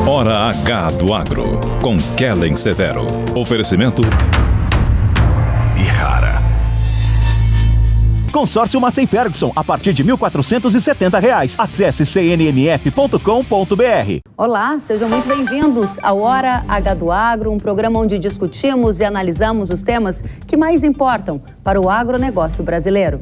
Hora H do Agro, com Kellen Severo. Oferecimento Ihara. Consórcio Massey Ferguson, a partir de R$ 1.470. Acesse cnmf.com.br. Olá, sejam muito bem-vindos ao Hora H do Agro, um programa onde discutimos e analisamos os temas que mais importam para o agronegócio brasileiro.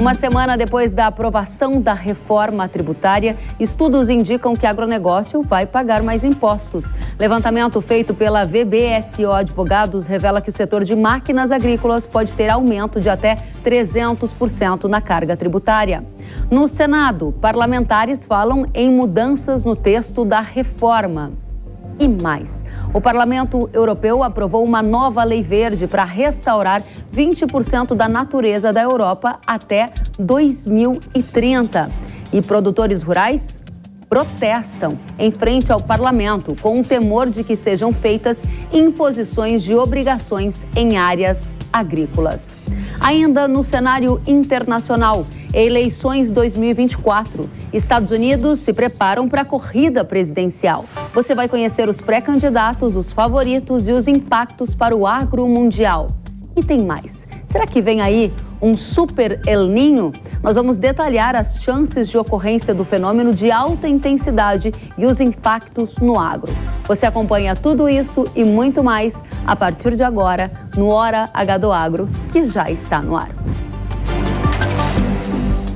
Uma semana depois da aprovação da reforma tributária, estudos indicam que agronegócio vai pagar mais impostos. Levantamento feito pela VBSO Advogados revela que o setor de máquinas agrícolas pode ter aumento de até 300% na carga tributária. No Senado, parlamentares falam em mudanças no texto da reforma. E mais, o Parlamento Europeu aprovou uma nova lei verde para restaurar 20% da natureza da Europa até 2030. E produtores rurais protestam em frente ao Parlamento com o temor de que sejam feitas imposições de obrigações em áreas agrícolas. Ainda no cenário internacional, eleições 2024. Estados Unidos se preparam para a corrida presidencial. Você vai conhecer os pré-candidatos, os favoritos e os impactos para o agro mundial. E tem mais. Será que vem aí um super El Niño? Nós vamos detalhar as chances de ocorrência do fenômeno de alta intensidade e os impactos no agro. Você acompanha tudo isso e muito mais a partir de agora no Hora H do Agro, que já está no ar.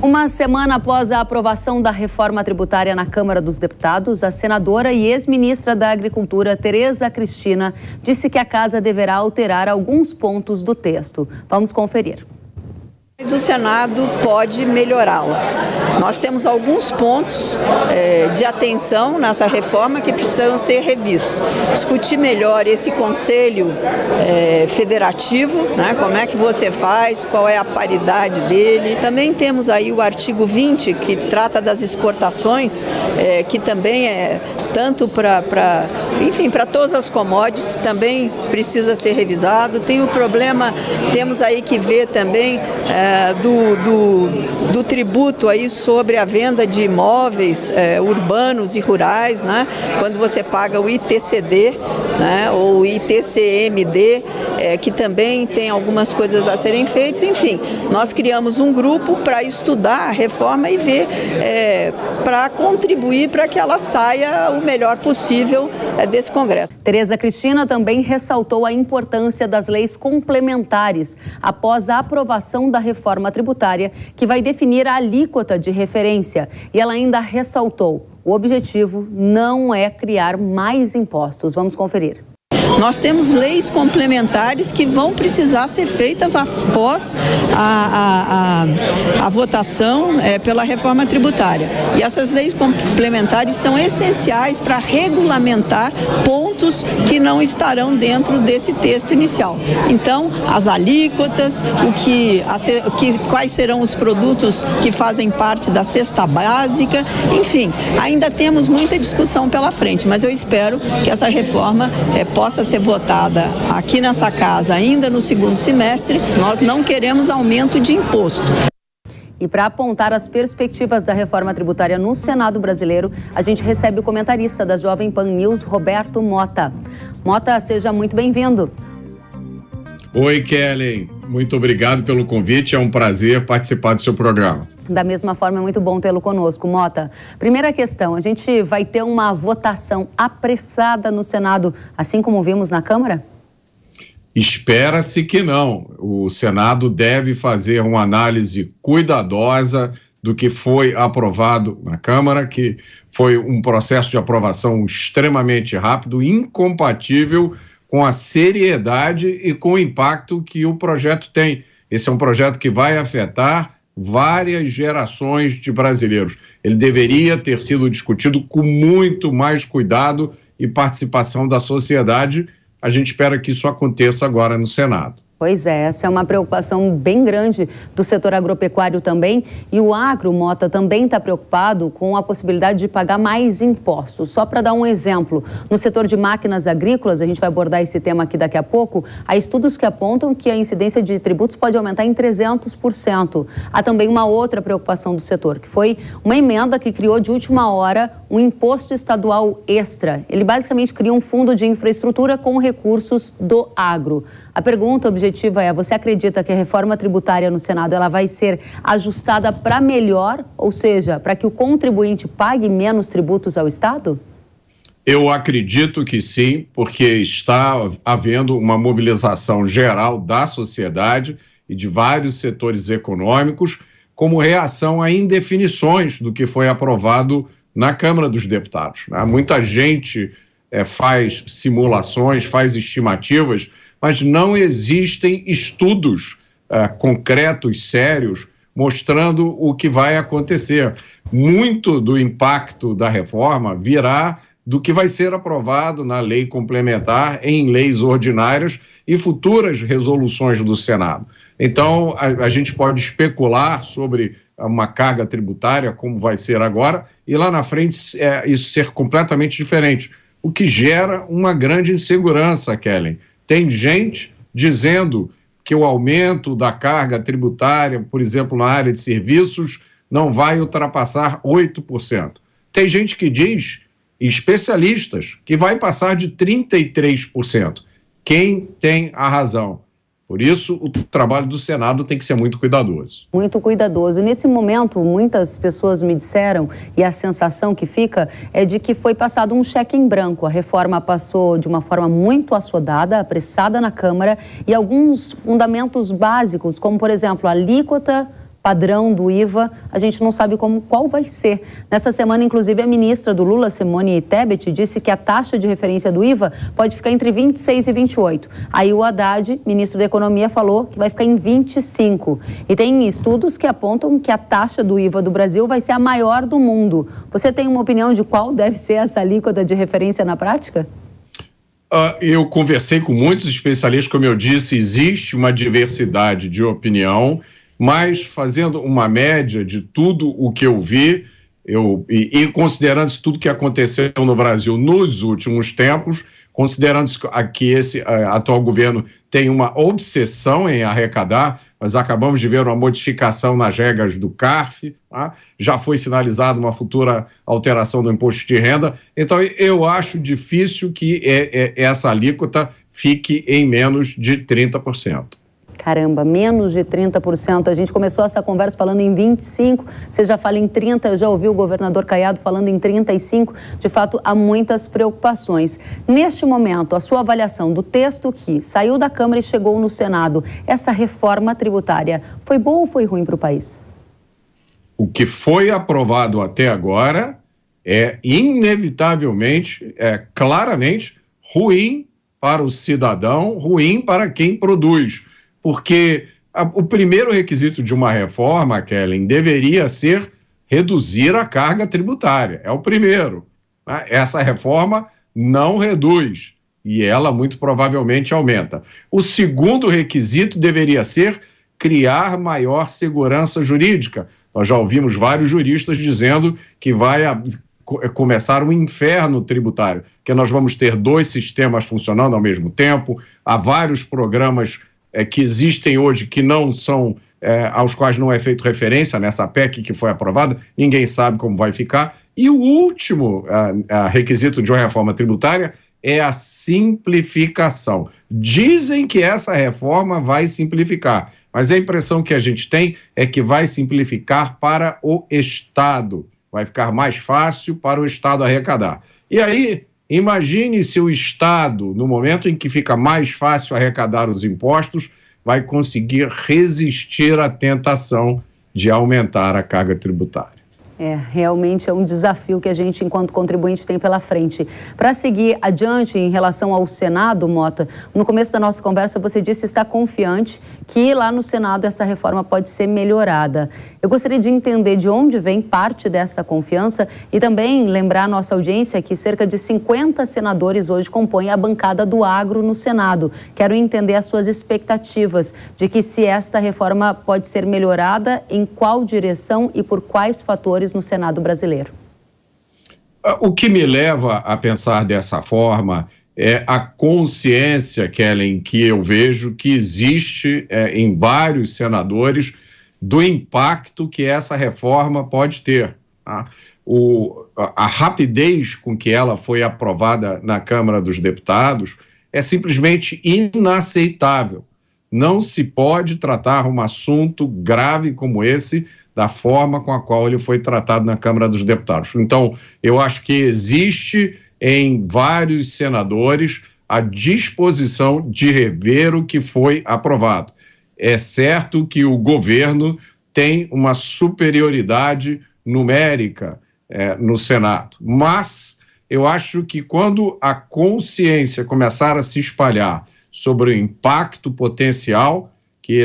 Uma semana após a aprovação da reforma tributária na Câmara dos Deputados, a senadora e ex-ministra da Agricultura, Tereza Cristina, disse que a casa deverá alterar alguns pontos do texto. Vamos conferir. O Senado pode melhorá-la. Nós temos alguns pontos de atenção nessa reforma que precisam ser revistos. Discutir melhor esse conselho federativo, né? Como é que você faz, qual é a paridade dele. Também temos aí o artigo 20, que trata das exportações, que também é tanto para todas as commodities, também precisa ser revisado. Tem o problema, temos aí que ver também do tributo aí sobre a venda de imóveis urbanos e rurais, né? Quando você paga o ITCD, né? Ou ITCMD, que também tem algumas coisas a serem feitas. Enfim, nós criamos um grupo para estudar a reforma e ver, para contribuir para que ela saia o melhor possível desse Congresso. Tereza Cristina também ressaltou a importância das leis complementares após a aprovação da reforma tributária, que vai definir a alíquota de referência. E ela ainda ressaltou: o objetivo não é criar mais impostos. Vamos conferir. Nós temos leis complementares que vão precisar ser feitas após a votação pela reforma tributária. E essas leis complementares são essenciais para regulamentar pontos que não estarão dentro desse texto inicial. Então, as alíquotas, quais serão os produtos que fazem parte da cesta básica, enfim, ainda temos muita discussão pela frente, mas eu espero que essa reforma possa ser votada aqui nessa casa ainda no segundo semestre. Nós não queremos aumento de imposto. E para apontar as perspectivas da reforma tributária no Senado brasileiro, a gente recebe o comentarista da Jovem Pan News, Roberto Mota. Mota, seja muito bem-vindo. Oi, Kellen. Muito obrigado pelo convite. É um prazer participar do seu programa. Da mesma forma, é muito bom tê-lo conosco, Mota. Primeira questão, a gente vai ter uma votação apressada no Senado, assim como vimos na Câmara? Espera-se que não. O Senado deve fazer uma análise cuidadosa do que foi aprovado na Câmara, que foi um processo de aprovação extremamente rápido, incompatível com a seriedade e com o impacto que o projeto tem. Esse é um projeto que vai afetar várias gerações de brasileiros. Ele deveria ter sido discutido com muito mais cuidado e participação da sociedade. A gente espera que isso aconteça agora no Senado. Pois é, essa é uma preocupação bem grande do setor agropecuário também. E o agro, Mota, também está preocupado com a possibilidade de pagar mais impostos. Só para dar um exemplo, no setor de máquinas agrícolas, a gente vai abordar esse tema aqui daqui a pouco, há estudos que apontam que a incidência de tributos pode aumentar em 300%. Há também uma outra preocupação do setor, que foi uma emenda que criou de última hora um imposto estadual extra. Ele basicamente cria um fundo de infraestrutura com recursos do agro. A pergunta objetiva é: você acredita que a reforma tributária no Senado ela vai ser ajustada para melhor, ou seja, para que o contribuinte pague menos tributos ao Estado? Eu acredito que sim, porque está havendo uma mobilização geral da sociedade e de vários setores econômicos como reação a indefinições do que foi aprovado na Câmara dos Deputados. Muita gente faz simulações, faz estimativas, mas não existem estudos concretos, sérios, mostrando o que vai acontecer. Muito do impacto da reforma virá do que vai ser aprovado na lei complementar, em leis ordinárias e futuras resoluções do Senado. Então, a gente pode especular sobre uma carga tributária, como vai ser agora, e lá na frente isso ser completamente diferente, o que gera uma grande insegurança, Kellen. Tem gente dizendo que o aumento da carga tributária, por exemplo, na área de serviços, não vai ultrapassar 8%. Tem gente que diz, especialistas, que vai passar de 33%. Quem tem a razão? Por isso, o trabalho do Senado tem que ser muito cuidadoso. Muito cuidadoso. Nesse momento, muitas pessoas me disseram, e a sensação que fica é de que foi passado um cheque em branco. A reforma passou de uma forma muito assodada, apressada na Câmara, e alguns fundamentos básicos, como, por exemplo, a alíquota padrão do IVA, a gente não sabe qual vai ser. Nessa semana, inclusive, a ministra do Lula, Simone Tebet, disse que a taxa de referência do IVA pode ficar entre 26 e 28. Aí o Haddad, ministro da Economia, falou que vai ficar em 25. E tem estudos que apontam que a taxa do IVA do Brasil vai ser a maior do mundo. Você tem uma opinião de qual deve ser essa alíquota de referência na prática? Eu conversei com muitos especialistas, como eu disse, existe uma diversidade de opinião, mas fazendo uma média de tudo o que eu vi, e considerando tudo que aconteceu no Brasil nos últimos tempos, considerando que esse atual governo tem uma obsessão em arrecadar, nós acabamos de ver uma modificação nas regras do CARF, tá? Já foi sinalizada uma futura alteração do imposto de renda, então eu acho difícil que essa alíquota fique em menos de 30%. Caramba, menos de 30%. A gente começou essa conversa falando em 25%, você já fala em 30%, eu já ouvi o governador Caiado falando em 35%. De fato, há muitas preocupações. Neste momento, a sua avaliação do texto que saiu da Câmara e chegou no Senado, essa reforma tributária, foi boa ou foi ruim para o país? O que foi aprovado até agora é inevitavelmente, claramente ruim para o cidadão, ruim para quem produz. Porque o primeiro requisito de uma reforma, Kellen, deveria ser reduzir a carga tributária. É o primeiro. Né? Essa reforma não reduz e ela muito provavelmente aumenta. O segundo requisito deveria ser criar maior segurança jurídica. Nós já ouvimos vários juristas dizendo que vai começar um inferno tributário, que nós vamos ter 2 sistemas funcionando ao mesmo tempo, há vários programas que existem hoje que não são, aos quais não é feito referência nessa PEC que foi aprovada, ninguém sabe como vai ficar. E o último requisito de uma reforma tributária é a simplificação. Dizem que essa reforma vai simplificar, mas a impressão que a gente tem é que vai simplificar para o Estado, vai ficar mais fácil para o Estado arrecadar. E aí, imagine se o Estado, no momento em que fica mais fácil arrecadar os impostos, vai conseguir resistir à tentação de aumentar a carga tributária. Realmente é um desafio que a gente, enquanto contribuinte, tem pela frente. Para seguir adiante em relação ao Senado, Mota, no começo da nossa conversa você disse estar confiante que lá no Senado essa reforma pode ser melhorada. Eu gostaria de entender de onde vem parte dessa confiança e também lembrar a nossa audiência que cerca de 50 senadores hoje compõem a bancada do agro no Senado. Quero entender as suas expectativas de que se esta reforma pode ser melhorada, em qual direção e por quais fatores no Senado brasileiro. O que me leva a pensar dessa forma é a consciência, Kellen, que eu vejo que existe em vários senadores do impacto que essa reforma pode ter. Tá? A rapidez com que ela foi aprovada na Câmara dos Deputados é simplesmente inaceitável. Não se pode tratar um assunto grave como esse da forma com a qual ele foi tratado na Câmara dos Deputados. Então, eu acho que existe em vários senadores a disposição de rever o que foi aprovado. É certo que o governo tem uma superioridade numérica no Senado, mas eu acho que quando a consciência começar a se espalhar sobre o impacto potencial que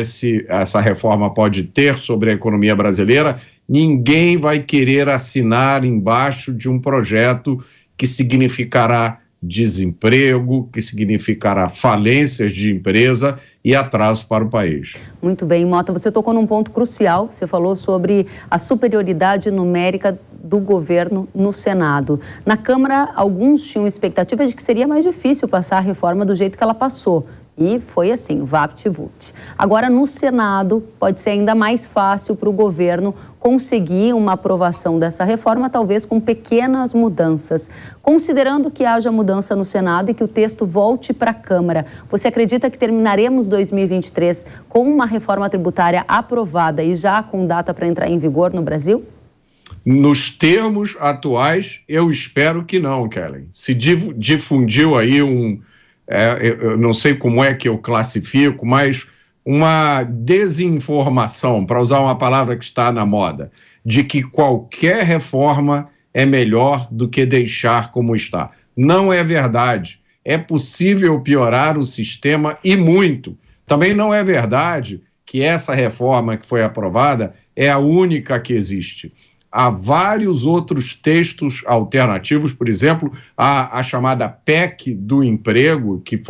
essa reforma pode ter sobre a economia brasileira, ninguém vai querer assinar embaixo de um projeto que significará desemprego, que significará falências de empresa e atraso para o país. Muito bem, Mota, você tocou num ponto crucial, você falou sobre a superioridade numérica do governo no Senado. Na Câmara, alguns tinham expectativa de que seria mais difícil passar a reforma do jeito que ela passou. E foi assim, vapt-vupt. Agora, no Senado, pode ser ainda mais fácil para o governo conseguir uma aprovação dessa reforma, talvez com pequenas mudanças. Considerando que haja mudança no Senado e que o texto volte para a Câmara, você acredita que terminaremos 2023 com uma reforma tributária aprovada e já com data para entrar em vigor no Brasil? Nos termos atuais, eu espero que não, Kellen. Se difundiu aí eu não sei como é que eu classifico, mas uma desinformação, para usar uma palavra que está na moda, de que qualquer reforma é melhor do que deixar como está. Não é verdade. É possível piorar o sistema e muito. Também não é verdade que essa reforma que foi aprovada é a única que existe. Há vários outros textos alternativos, por exemplo, a chamada PEC do emprego, que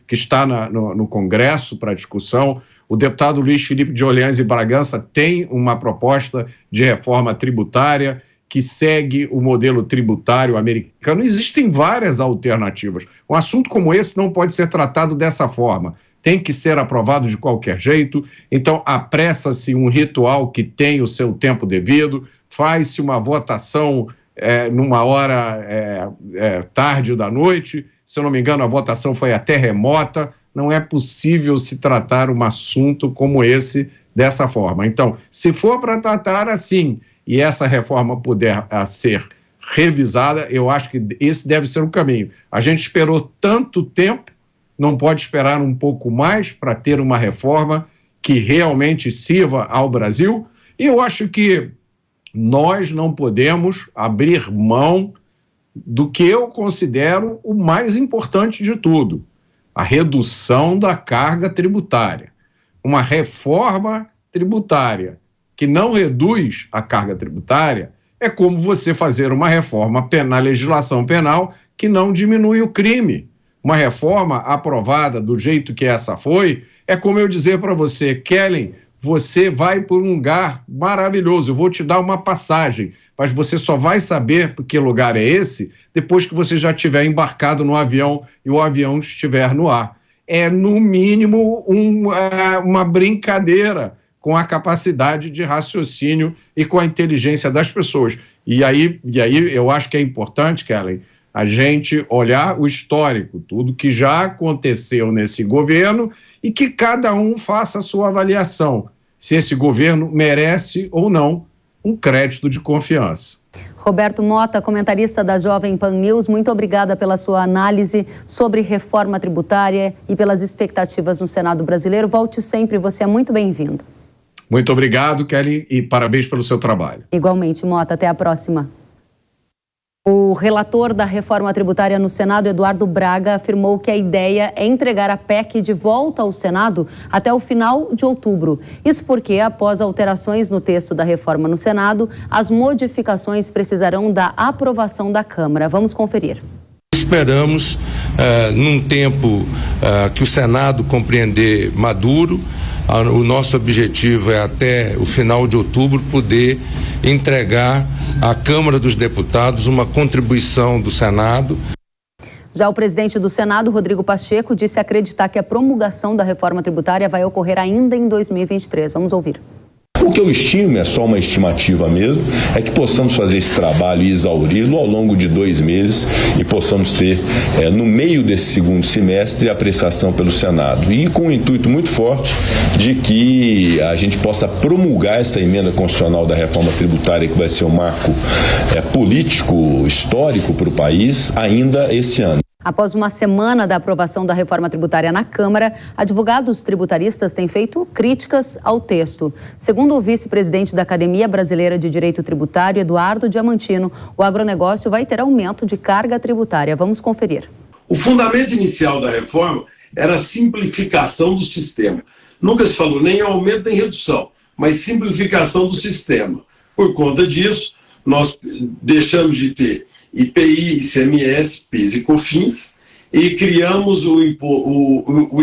está no Congresso para discussão. O deputado Luiz Felipe de Orleans e Bragança tem uma proposta de reforma tributária que segue o modelo tributário americano. Existem várias alternativas. Um assunto como esse não pode ser tratado dessa forma. Tem que ser aprovado de qualquer jeito. Então, apressa-se um ritual que tem o seu tempo devido, faz-se uma votação numa hora tarde da noite, se eu não me engano a votação foi até remota. Não é possível se tratar um assunto como esse dessa forma. Então, se for para tratar assim e essa reforma puder ser revisada, eu acho que esse deve ser o caminho. A gente esperou tanto tempo, não pode esperar um pouco mais para ter uma reforma que realmente sirva ao Brasil, e eu acho que nós não podemos abrir mão do que eu considero o mais importante de tudo, a redução da carga tributária. Uma reforma tributária que não reduz a carga tributária é como você fazer uma reforma na legislação penal que não diminui o crime. Uma reforma aprovada do jeito que essa foi, é como eu dizer para você, Kellen, você vai por um lugar maravilhoso, eu vou te dar uma passagem, mas você só vai saber que lugar é esse depois que você já estiver embarcado no avião e o avião estiver no ar. É, no mínimo, uma brincadeira com a capacidade de raciocínio e com a inteligência das pessoas. E aí eu acho que é importante, Kellen, a gente olhar o histórico, tudo que já aconteceu nesse governo e que cada um faça a sua avaliação, se esse governo merece ou não um crédito de confiança. Roberto Mota, comentarista da Jovem Pan News, muito obrigada pela sua análise sobre reforma tributária e pelas expectativas no Senado brasileiro. Volte sempre, você é muito bem-vindo. Muito obrigado, Kelly, e parabéns pelo seu trabalho. Igualmente, Mota, até a próxima. O relator da reforma tributária no Senado, Eduardo Braga, afirmou que a ideia é entregar a PEC de volta ao Senado até o final de outubro. Isso porque, após alterações no texto da reforma no Senado, as modificações precisarão da aprovação da Câmara. Vamos conferir. Esperamos, num tempo que o Senado compreender maduro, o nosso objetivo é até o final de outubro poder entregar à Câmara dos Deputados uma contribuição do Senado. Já o presidente do Senado, Rodrigo Pacheco, disse acreditar que a promulgação da reforma tributária vai ocorrer ainda em 2023. Vamos ouvir. O que eu estimo, é só uma estimativa mesmo, é que possamos fazer esse trabalho e exauri-lo ao longo de 2 meses e possamos ter, no meio desse segundo semestre, a apreciação pelo Senado. E com um intuito muito forte de que a gente possa promulgar essa emenda constitucional da reforma tributária, que vai ser um marco político, histórico para o país, ainda esse ano. Após uma semana da aprovação da reforma tributária na Câmara, advogados tributaristas têm feito críticas ao texto. Segundo o vice-presidente da Academia Brasileira de Direito Tributário, Eduardo Diamantino, o agronegócio vai ter aumento de carga tributária. Vamos conferir. O fundamento inicial da reforma era a simplificação do sistema. Nunca se falou nem aumento nem redução, mas simplificação do sistema. Por conta disso, nós deixamos de ter IPI, ICMS, PIS e COFINS e criamos o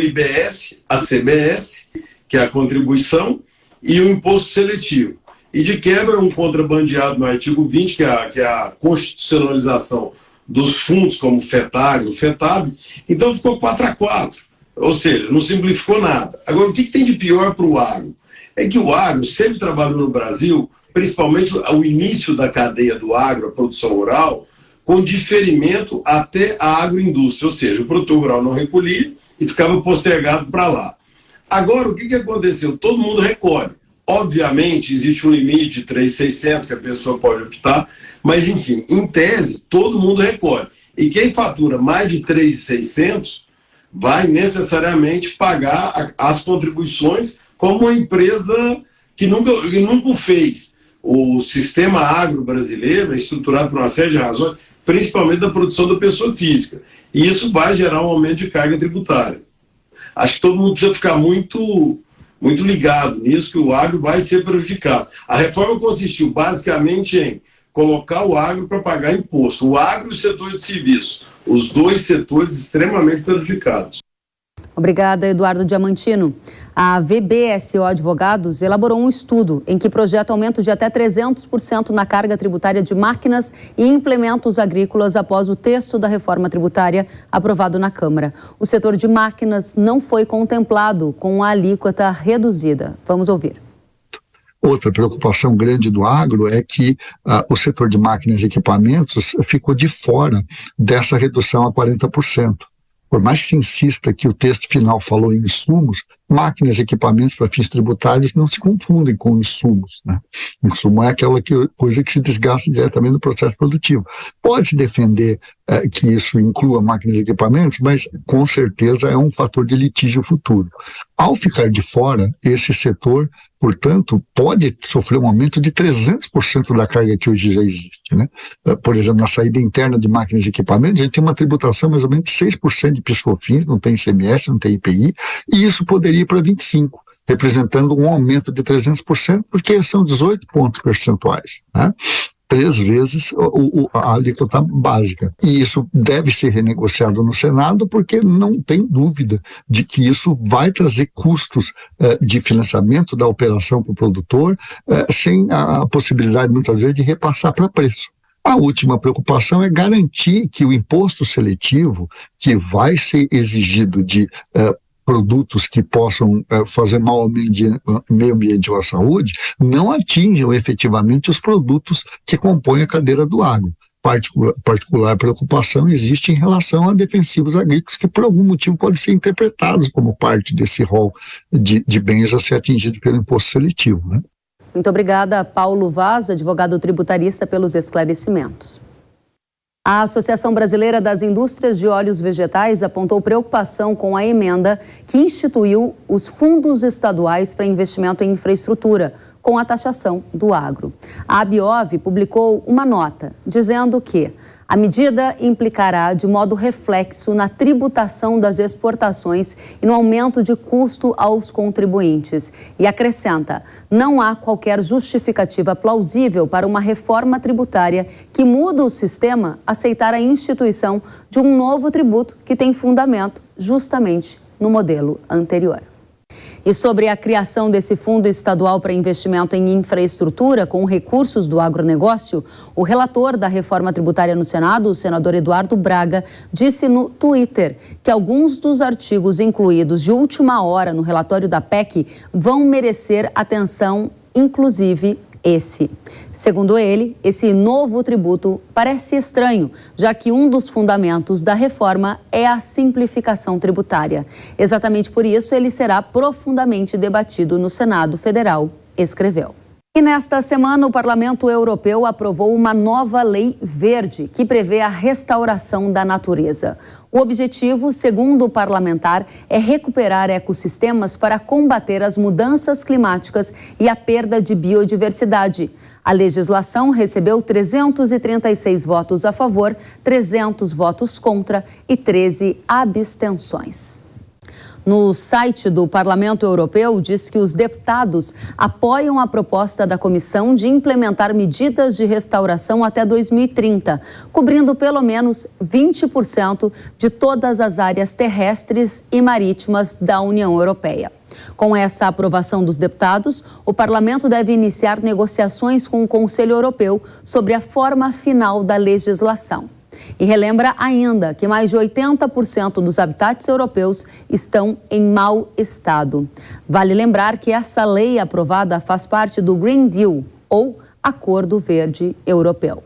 IBS, a CBS, que é a contribuição, e o imposto seletivo. E de quebra, um contrabandeado no artigo 20, que é a constitucionalização dos fundos, como o FETAG, o FETAB. Então ficou 4-4, ou seja, não simplificou nada. Agora, o que tem de pior para o agro? É que o agro sempre trabalhou no Brasil, principalmente o início da cadeia do agro, a produção rural, com diferimento até a agroindústria, ou seja, o produtor rural não recolhia e ficava postergado para lá. Agora, o que aconteceu? Todo mundo recolhe. Obviamente, existe um limite de 3.600 que a pessoa pode optar, mas, enfim, em tese, todo mundo recolhe. E quem fatura mais de 3.600 vai necessariamente pagar as contribuições como uma empresa que nunca o fez. O sistema agro brasileiro é estruturado por uma série de razões, principalmente da produção da pessoa física. E isso vai gerar um aumento de carga tributária. Acho que todo mundo precisa ficar muito ligado nisso, que o agro vai ser prejudicado. A reforma consistiu basicamente em colocar o agro para pagar imposto. O agro e o setor de serviço, os dois setores extremamente prejudicados. Obrigada, Eduardo Diamantino. A VBSO Advogados elaborou um estudo em que projeta aumento de até 300% na carga tributária de máquinas e implementos agrícolas após o texto da reforma tributária aprovado na Câmara. O setor de máquinas não foi contemplado com a alíquota reduzida. Vamos ouvir. Outra preocupação grande do agro é que o setor de máquinas e equipamentos ficou de fora dessa redução a 40%. Por mais que se insista que o texto final falou em insumos, máquinas e equipamentos para fins tributários não se confundem com insumos, né? Insumo é aquela coisa que se desgasta diretamente no processo produtivo. Pode-se defender que isso inclua máquinas e equipamentos, mas com certeza é um fator de litígio futuro. Ao ficar de fora, esse setor, portanto, pode sofrer um aumento de 300% da carga que hoje já existe, né? Por exemplo, na saída interna de máquinas e equipamentos, a gente tem uma tributação mais ou menos de 6% de PIS/COFINS, não tem ICMS, não tem IPI, e isso poderia ir para 25%, representando um aumento de 300%, porque são 18 pontos percentuais, né? 3 vezes a alíquota básica. E isso deve ser renegociado no Senado, porque não tem dúvida de que isso vai trazer custos de financiamento da operação para o produtor, sem a possibilidade, muitas vezes, de repassar para preço. A última preocupação é garantir que o imposto seletivo, que vai ser exigido de produtos que possam fazer mal ao meio ambiente ou à saúde, não atinjam efetivamente os produtos que compõem a cadeira do agro. Particular preocupação existe em relação a defensivos agrícolas que por algum motivo podem ser interpretados como parte desse rol de bens a ser atingido pelo imposto seletivo, né? Muito obrigada, Paulo Vaz, advogado tributarista, pelos esclarecimentos. A Associação Brasileira das Indústrias de Óleos Vegetais apontou preocupação com a emenda que instituiu os fundos estaduais para investimento em infraestrutura, com a taxação do agro. A ABIOV publicou uma nota dizendo que A medida implicará de modo reflexo na tributação das exportações e no aumento de custo aos contribuintes. E acrescenta, não há qualquer justificativa plausível para uma reforma tributária que muda o sistema aceitar a instituição de um novo tributo que tem fundamento justamente no modelo anterior. E sobre a criação desse Fundo Estadual para Investimento em Infraestrutura com recursos do agronegócio, o relator da reforma tributária no Senado, o senador Eduardo Braga, disse no Twitter que alguns dos artigos incluídos de última hora no relatório da PEC vão merecer atenção, inclusive esse. Segundo ele, esse novo tributo parece estranho, já que um dos fundamentos da reforma é a simplificação tributária. Exatamente por isso, ele será profundamente debatido no Senado Federal, escreveu. E nesta semana, o Parlamento Europeu aprovou uma nova lei verde que prevê a restauração da natureza. O objetivo, segundo o parlamentar, é recuperar ecossistemas para combater as mudanças climáticas e a perda de biodiversidade. A legislação recebeu 336 votos a favor, 300 votos contra e 13 abstenções. No site do Parlamento Europeu, diz que os deputados apoiam a proposta da Comissão de implementar medidas de restauração até 2030, cobrindo pelo menos 20% de todas as áreas terrestres e marítimas da União Europeia. Com essa aprovação dos deputados, o Parlamento deve iniciar negociações com o Conselho Europeu sobre a forma final da legislação. E relembra ainda que mais de 80% dos habitats europeus estão em mau estado. Vale lembrar que essa lei aprovada faz parte do Green Deal, ou Acordo Verde Europeu.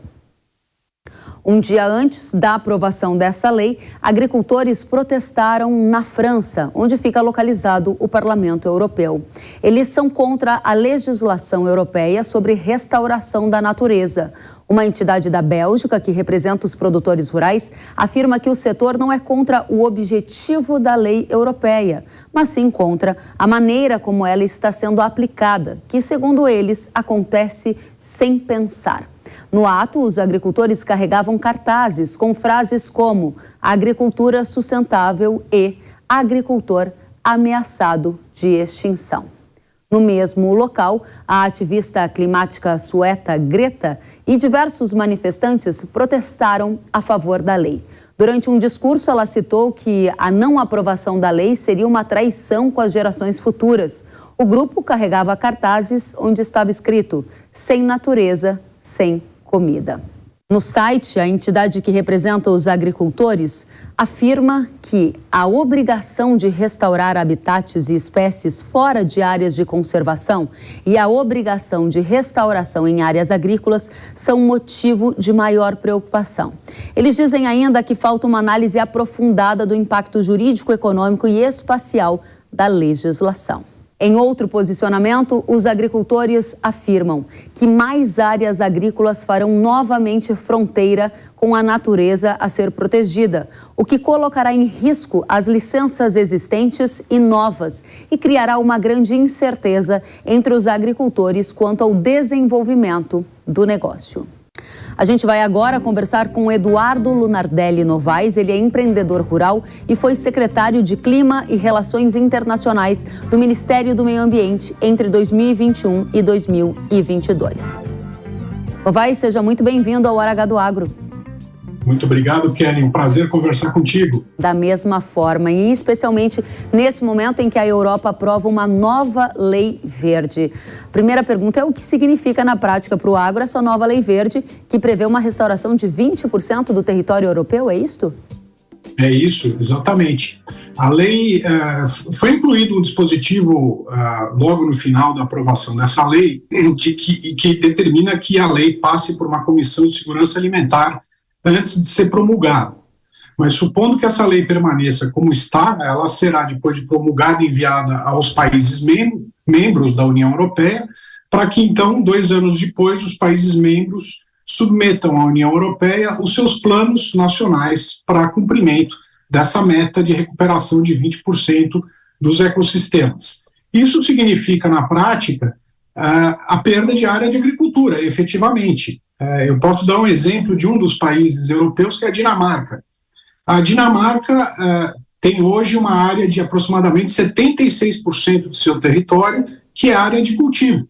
Um dia antes da aprovação dessa lei, agricultores protestaram na França, onde fica localizado o Parlamento Europeu. Eles são contra a legislação europeia sobre restauração da natureza. Uma entidade da Bélgica, que representa os produtores rurais, afirma que o setor não é contra o objetivo da lei europeia, mas sim contra a maneira como ela está sendo aplicada, que, segundo eles, acontece sem pensar. No ato, os agricultores carregavam cartazes com frases como agricultura sustentável e agricultor ameaçado de extinção. No mesmo local, a ativista climática sueca Greta e diversos manifestantes protestaram a favor da lei. Durante um discurso, ela citou que a não aprovação da lei seria uma traição com as gerações futuras. O grupo carregava cartazes onde estava escrito: sem natureza, sem comida. No site, a entidade que representa os agricultores afirma que a obrigação de restaurar habitats e espécies fora de áreas de conservação e a obrigação de restauração em áreas agrícolas são motivo de maior preocupação. Eles dizem ainda que falta uma análise aprofundada do impacto jurídico, econômico e espacial da legislação. Em outro posicionamento, os agricultores afirmam que mais áreas agrícolas farão novamente fronteira com a natureza a ser protegida, o que colocará em risco as licenças existentes e novas e criará uma grande incerteza entre os agricultores quanto ao desenvolvimento do negócio. A gente vai agora conversar com Eduardo Lunardelli Novaes. Ele é empreendedor rural e foi secretário de Clima e Relações Internacionais do Ministério do Meio Ambiente entre 2021 e 2022. Novaes, seja muito bem-vindo ao Hora H do Agro. Muito obrigado, Kelly. Um prazer conversar contigo. Da mesma forma, e especialmente nesse momento em que a Europa aprova uma nova lei verde. Primeira pergunta é o que significa na prática para o agro essa nova lei verde que prevê uma restauração de 20% do território europeu, é isto? É isso, exatamente. A lei, foi incluído um dispositivo logo no final da aprovação dessa lei que determina que a lei passe por uma comissão de segurança alimentar antes de ser promulgada. Mas supondo que essa lei permaneça como está, ela será, depois de promulgada, enviada aos países membros da União Europeia, para que então, 2 anos depois, os países membros submetam à União Europeia os seus planos nacionais para cumprimento dessa meta de recuperação de 20% dos ecossistemas. Isso significa, na prática, a perda de área de agricultura, efetivamente. Eu posso dar um exemplo de um dos países europeus, que é a Dinamarca. A Dinamarca tem hoje uma área de aproximadamente 76% do seu território, que é área de cultivo.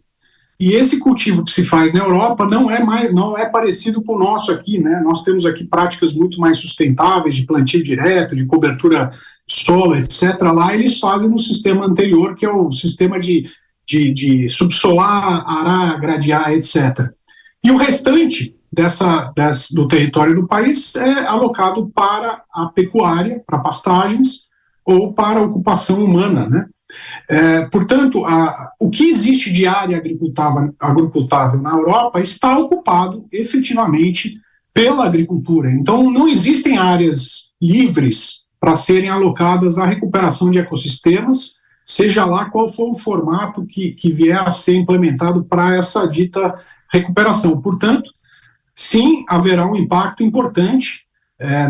E esse cultivo que se faz na Europa não é parecido com o nosso aqui, né? Nós temos aqui práticas muito mais sustentáveis, de plantio direto, de cobertura solo, etc. Lá eles fazem no sistema anterior, que é o sistema de subsolar, arar, gradear, etc. E o restante do território do país é alocado para a pecuária, para pastagens ou para a ocupação humana, né? Portanto, o que existe de área agricultável na Europa está ocupado efetivamente pela agricultura. Então, não existem áreas livres para serem alocadas à recuperação de ecossistemas, seja lá qual for o formato que vier a ser implementado para essa dita recuperação. Portanto, sim, haverá um impacto importante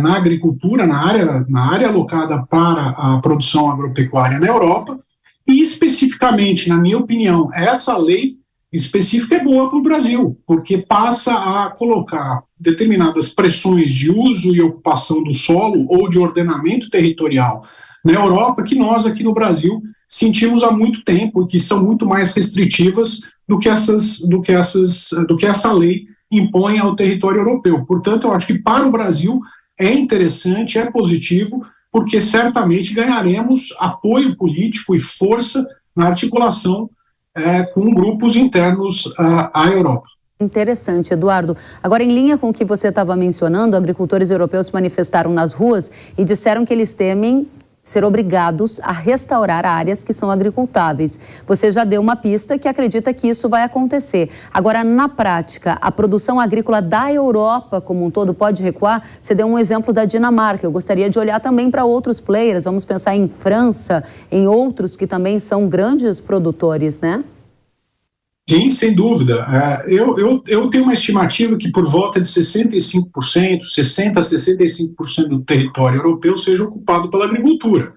na agricultura, na área alocada para a produção agropecuária na Europa, e especificamente, na minha opinião, essa lei específica é boa para o Brasil, porque passa a colocar determinadas pressões de uso e ocupação do solo ou de ordenamento territorial na Europa, que nós aqui no Brasil sentimos há muito tempo e que são muito mais restritivas do que essa lei impõe ao território europeu. Portanto, eu acho que para o Brasil é interessante, é positivo, porque certamente ganharemos apoio político e força na articulação com grupos internos à Europa. Interessante, Eduardo. Agora, em linha com o que você estava mencionando, agricultores europeus se manifestaram nas ruas e disseram que eles temem ser obrigados a restaurar áreas que são agricultáveis. Você já deu uma pista que acredita que isso vai acontecer. Agora, na prática, a produção agrícola da Europa como um todo pode recuar? Você deu um exemplo da Dinamarca. Eu gostaria de olhar também para outros players. Vamos pensar em França, em outros que também são grandes produtores, né? Sim, sem dúvida. Eu tenho uma estimativa que por volta de 65%, 60% a 65% do território europeu seja ocupado pela agricultura.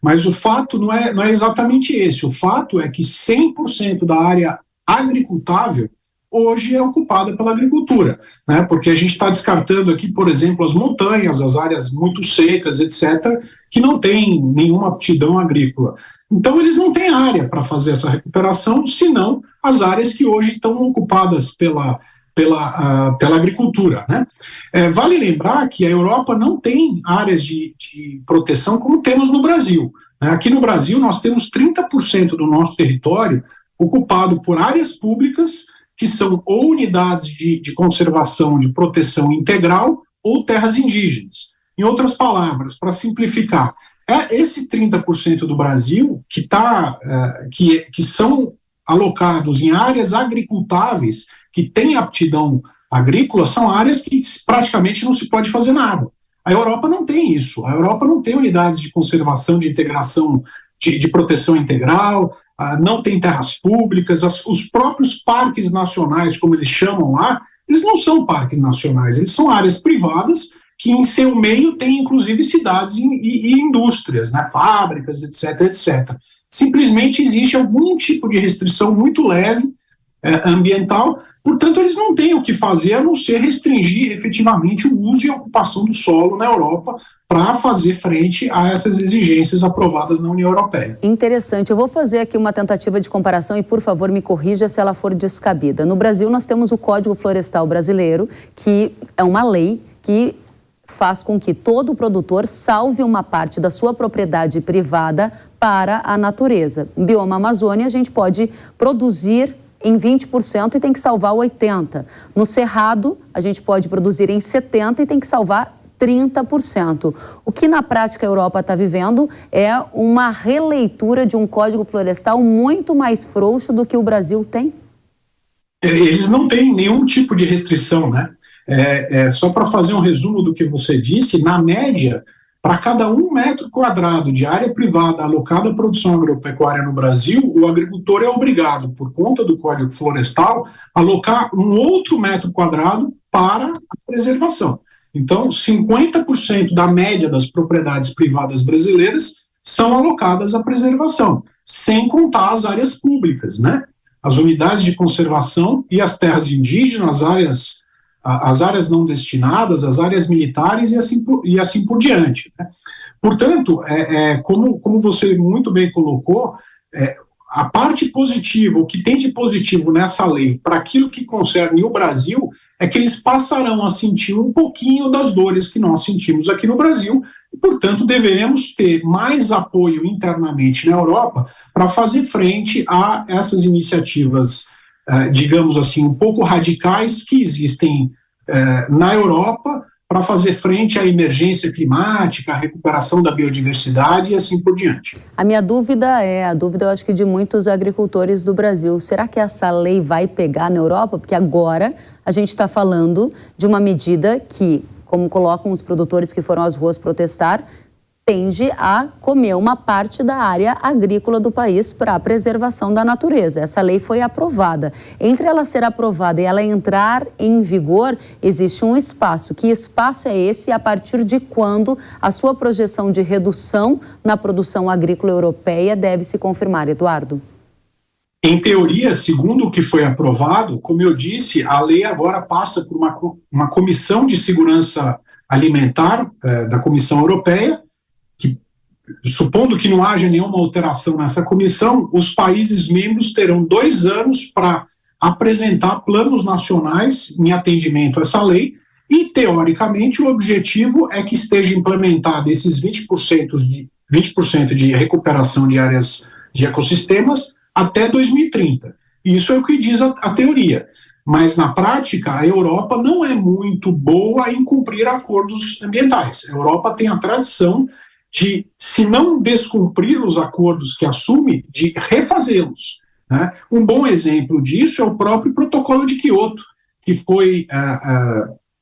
Mas o fato não é exatamente esse. O fato é que 100% da área agricultável hoje é ocupada pela agricultura, né? Porque a gente está descartando aqui, por exemplo, as montanhas, as áreas muito secas, etc., que não têm nenhuma aptidão agrícola. Então, eles não têm área para fazer essa recuperação, senão as áreas que hoje estão ocupadas pela agricultura, né? Vale lembrar que a Europa não tem áreas de proteção como temos no Brasil, né? Aqui no Brasil, nós temos 30% do nosso território ocupado por áreas públicas, que são ou unidades de conservação, de proteção integral, ou terras indígenas. Em outras palavras, para simplificar, esse 30% do Brasil que são alocados em áreas agricultáveis, que têm aptidão agrícola, são áreas que praticamente não se pode fazer nada. A Europa não tem isso. A Europa não tem unidades de conservação, de integração, de proteção integral, não tem terras públicas. Os próprios parques nacionais, como eles chamam lá, eles não são parques nacionais, eles são áreas privadas que em seu meio tem inclusive cidades e indústrias, né, fábricas, etc, etc. Simplesmente existe algum tipo de restrição muito leve ambiental, portanto eles não têm o que fazer a não ser restringir efetivamente o uso e a ocupação do solo na Europa para fazer frente a essas exigências aprovadas na União Europeia. Interessante. Eu vou fazer aqui uma tentativa de comparação e, por favor, me corrija se ela for descabida. No Brasil, nós temos o Código Florestal Brasileiro, que é uma lei que faz com que todo produtor salve uma parte da sua propriedade privada para a natureza. No bioma Amazônia, a gente pode produzir em 20% e tem que salvar 80%. No Cerrado, a gente pode produzir em 70% e tem que salvar 30%. O que na prática a Europa está vivendo é uma releitura de um código florestal muito mais frouxo do que o Brasil tem? Eles não têm nenhum tipo de restrição, né? Só para fazer um resumo do que você disse, na média, para cada 1 metro quadrado de área privada alocada à produção agropecuária no Brasil, o agricultor é obrigado, por conta do Código Florestal, a alocar um outro metro quadrado para a preservação. Então, 50% da média das propriedades privadas brasileiras são alocadas à preservação, sem contar as áreas públicas, né? As unidades de conservação e as terras indígenas, áreas as áreas não destinadas, as áreas militares e assim por diante, né? Portanto, como você muito bem colocou, a parte positiva, o que tem de positivo nessa lei para aquilo que concerne o Brasil é que eles passarão a sentir um pouquinho das dores que nós sentimos aqui no Brasil e, portanto, deveremos ter mais apoio internamente na Europa para fazer frente a essas iniciativas, digamos assim, um pouco radicais que existem na Europa para fazer frente à emergência climática, à recuperação da biodiversidade e assim por diante. A minha dúvida eu acho que de muitos agricultores do Brasil, será que essa lei vai pegar na Europa? Porque agora a gente está falando de uma medida que, como colocam os produtores que foram às ruas protestar, tende a comer uma parte da área agrícola do país para a preservação da natureza. Essa lei foi aprovada. Entre ela ser aprovada e ela entrar em vigor, existe um espaço. Que espaço é esse? A partir de quando a sua projeção de redução na produção agrícola europeia deve se confirmar, Eduardo? Em teoria, segundo o que foi aprovado, como eu disse, a lei agora passa por uma comissão de segurança alimentar da Comissão Europeia, que, supondo que não haja nenhuma alteração nessa comissão, os países membros terão 2 anos para apresentar planos nacionais em atendimento a essa lei e, teoricamente, o objetivo é que esteja implementado esses 20% de recuperação de áreas de ecossistemas até 2030. Isso é o que diz a teoria. Mas, na prática, a Europa não é muito boa em cumprir acordos ambientais. A Europa tem a tradição de, se não descumprir os acordos que assume, de refazê-los, né? Um bom exemplo disso é o próprio Protocolo de Quioto, que foi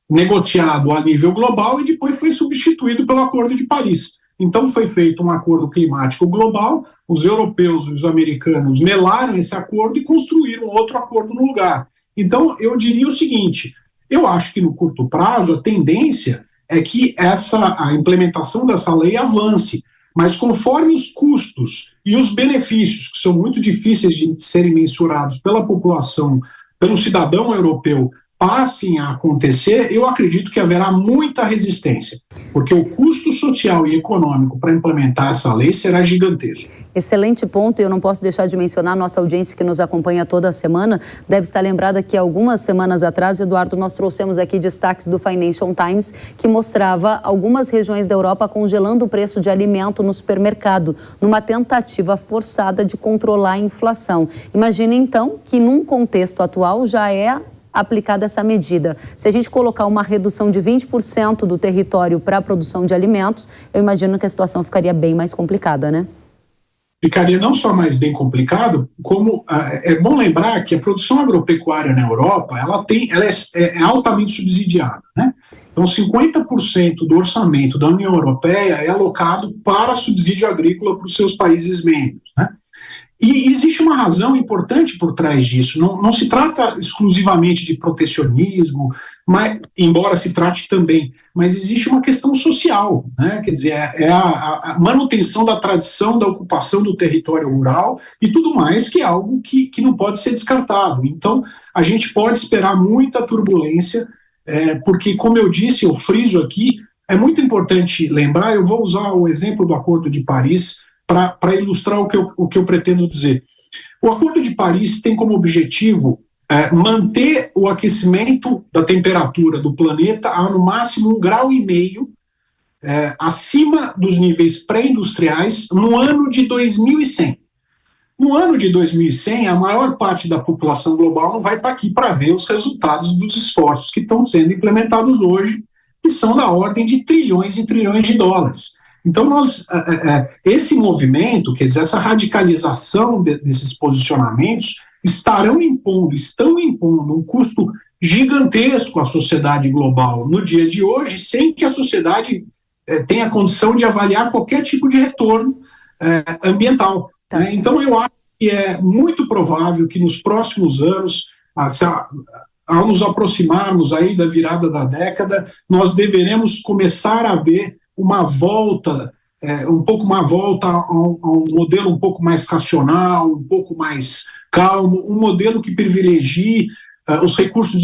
negociado a nível global e depois foi substituído pelo Acordo de Paris. Então foi feito um acordo climático global, os europeus e os americanos melaram esse acordo e construíram outro acordo no lugar. Então eu diria o seguinte, eu acho que no curto prazo a tendência é que a implementação dessa lei avance, mas conforme os custos e os benefícios, que são muito difíceis de serem mensurados pela população, pelo cidadão europeu, passem a acontecer, eu acredito que haverá muita resistência, porque o custo social e econômico para implementar essa lei será gigantesco. Excelente ponto, e eu não posso deixar de mencionar, nossa audiência que nos acompanha toda semana deve estar lembrada que algumas semanas atrás, Eduardo, nós trouxemos aqui destaques do Financial Times que mostrava algumas regiões da Europa congelando o preço de alimento no supermercado, numa tentativa forçada de controlar a inflação. Imagine então que num contexto atual já é aplicada essa medida. Se a gente colocar uma redução de 20% do território para a produção de alimentos, eu imagino que a situação ficaria bem mais complicada, né? Ficaria não só mais bem complicado, como é bom lembrar que a produção agropecuária na Europa, ela é altamente subsidiada, né? Então 50% do orçamento da União Europeia é alocado para subsídio agrícola para os seus países membros, né? E existe uma razão importante por trás disso. Não se trata exclusivamente de protecionismo, embora se trate também, mas existe uma questão social, né? Quer dizer, é a manutenção da tradição da ocupação do território rural e tudo mais, que é algo que não pode ser descartado. Então, a gente pode esperar muita turbulência, porque, como eu disse, eu friso aqui, é muito importante lembrar, eu vou usar o exemplo do Acordo de Paris para ilustrar o que eu pretendo dizer. O Acordo de Paris tem como objetivo manter o aquecimento da temperatura do planeta a no máximo 1,5 grau acima dos níveis pré-industriais no ano de 2100. No ano de 2100, a maior parte da população global não vai estar aqui para ver os resultados dos esforços que estão sendo implementados hoje, que são da ordem de trilhões e trilhões de dólares. Então, esse movimento, quer dizer, essa radicalização desses posicionamentos estão impondo um custo gigantesco à sociedade global no dia de hoje, sem que a sociedade tenha condição de avaliar qualquer tipo de retorno ambiental. Né? Então, eu acho que é muito provável que nos próximos anos, ao nos aproximarmos aí da virada da década, nós deveremos começar a ver uma volta a um modelo um pouco mais racional, um pouco mais calmo, um modelo que privilegie os recursos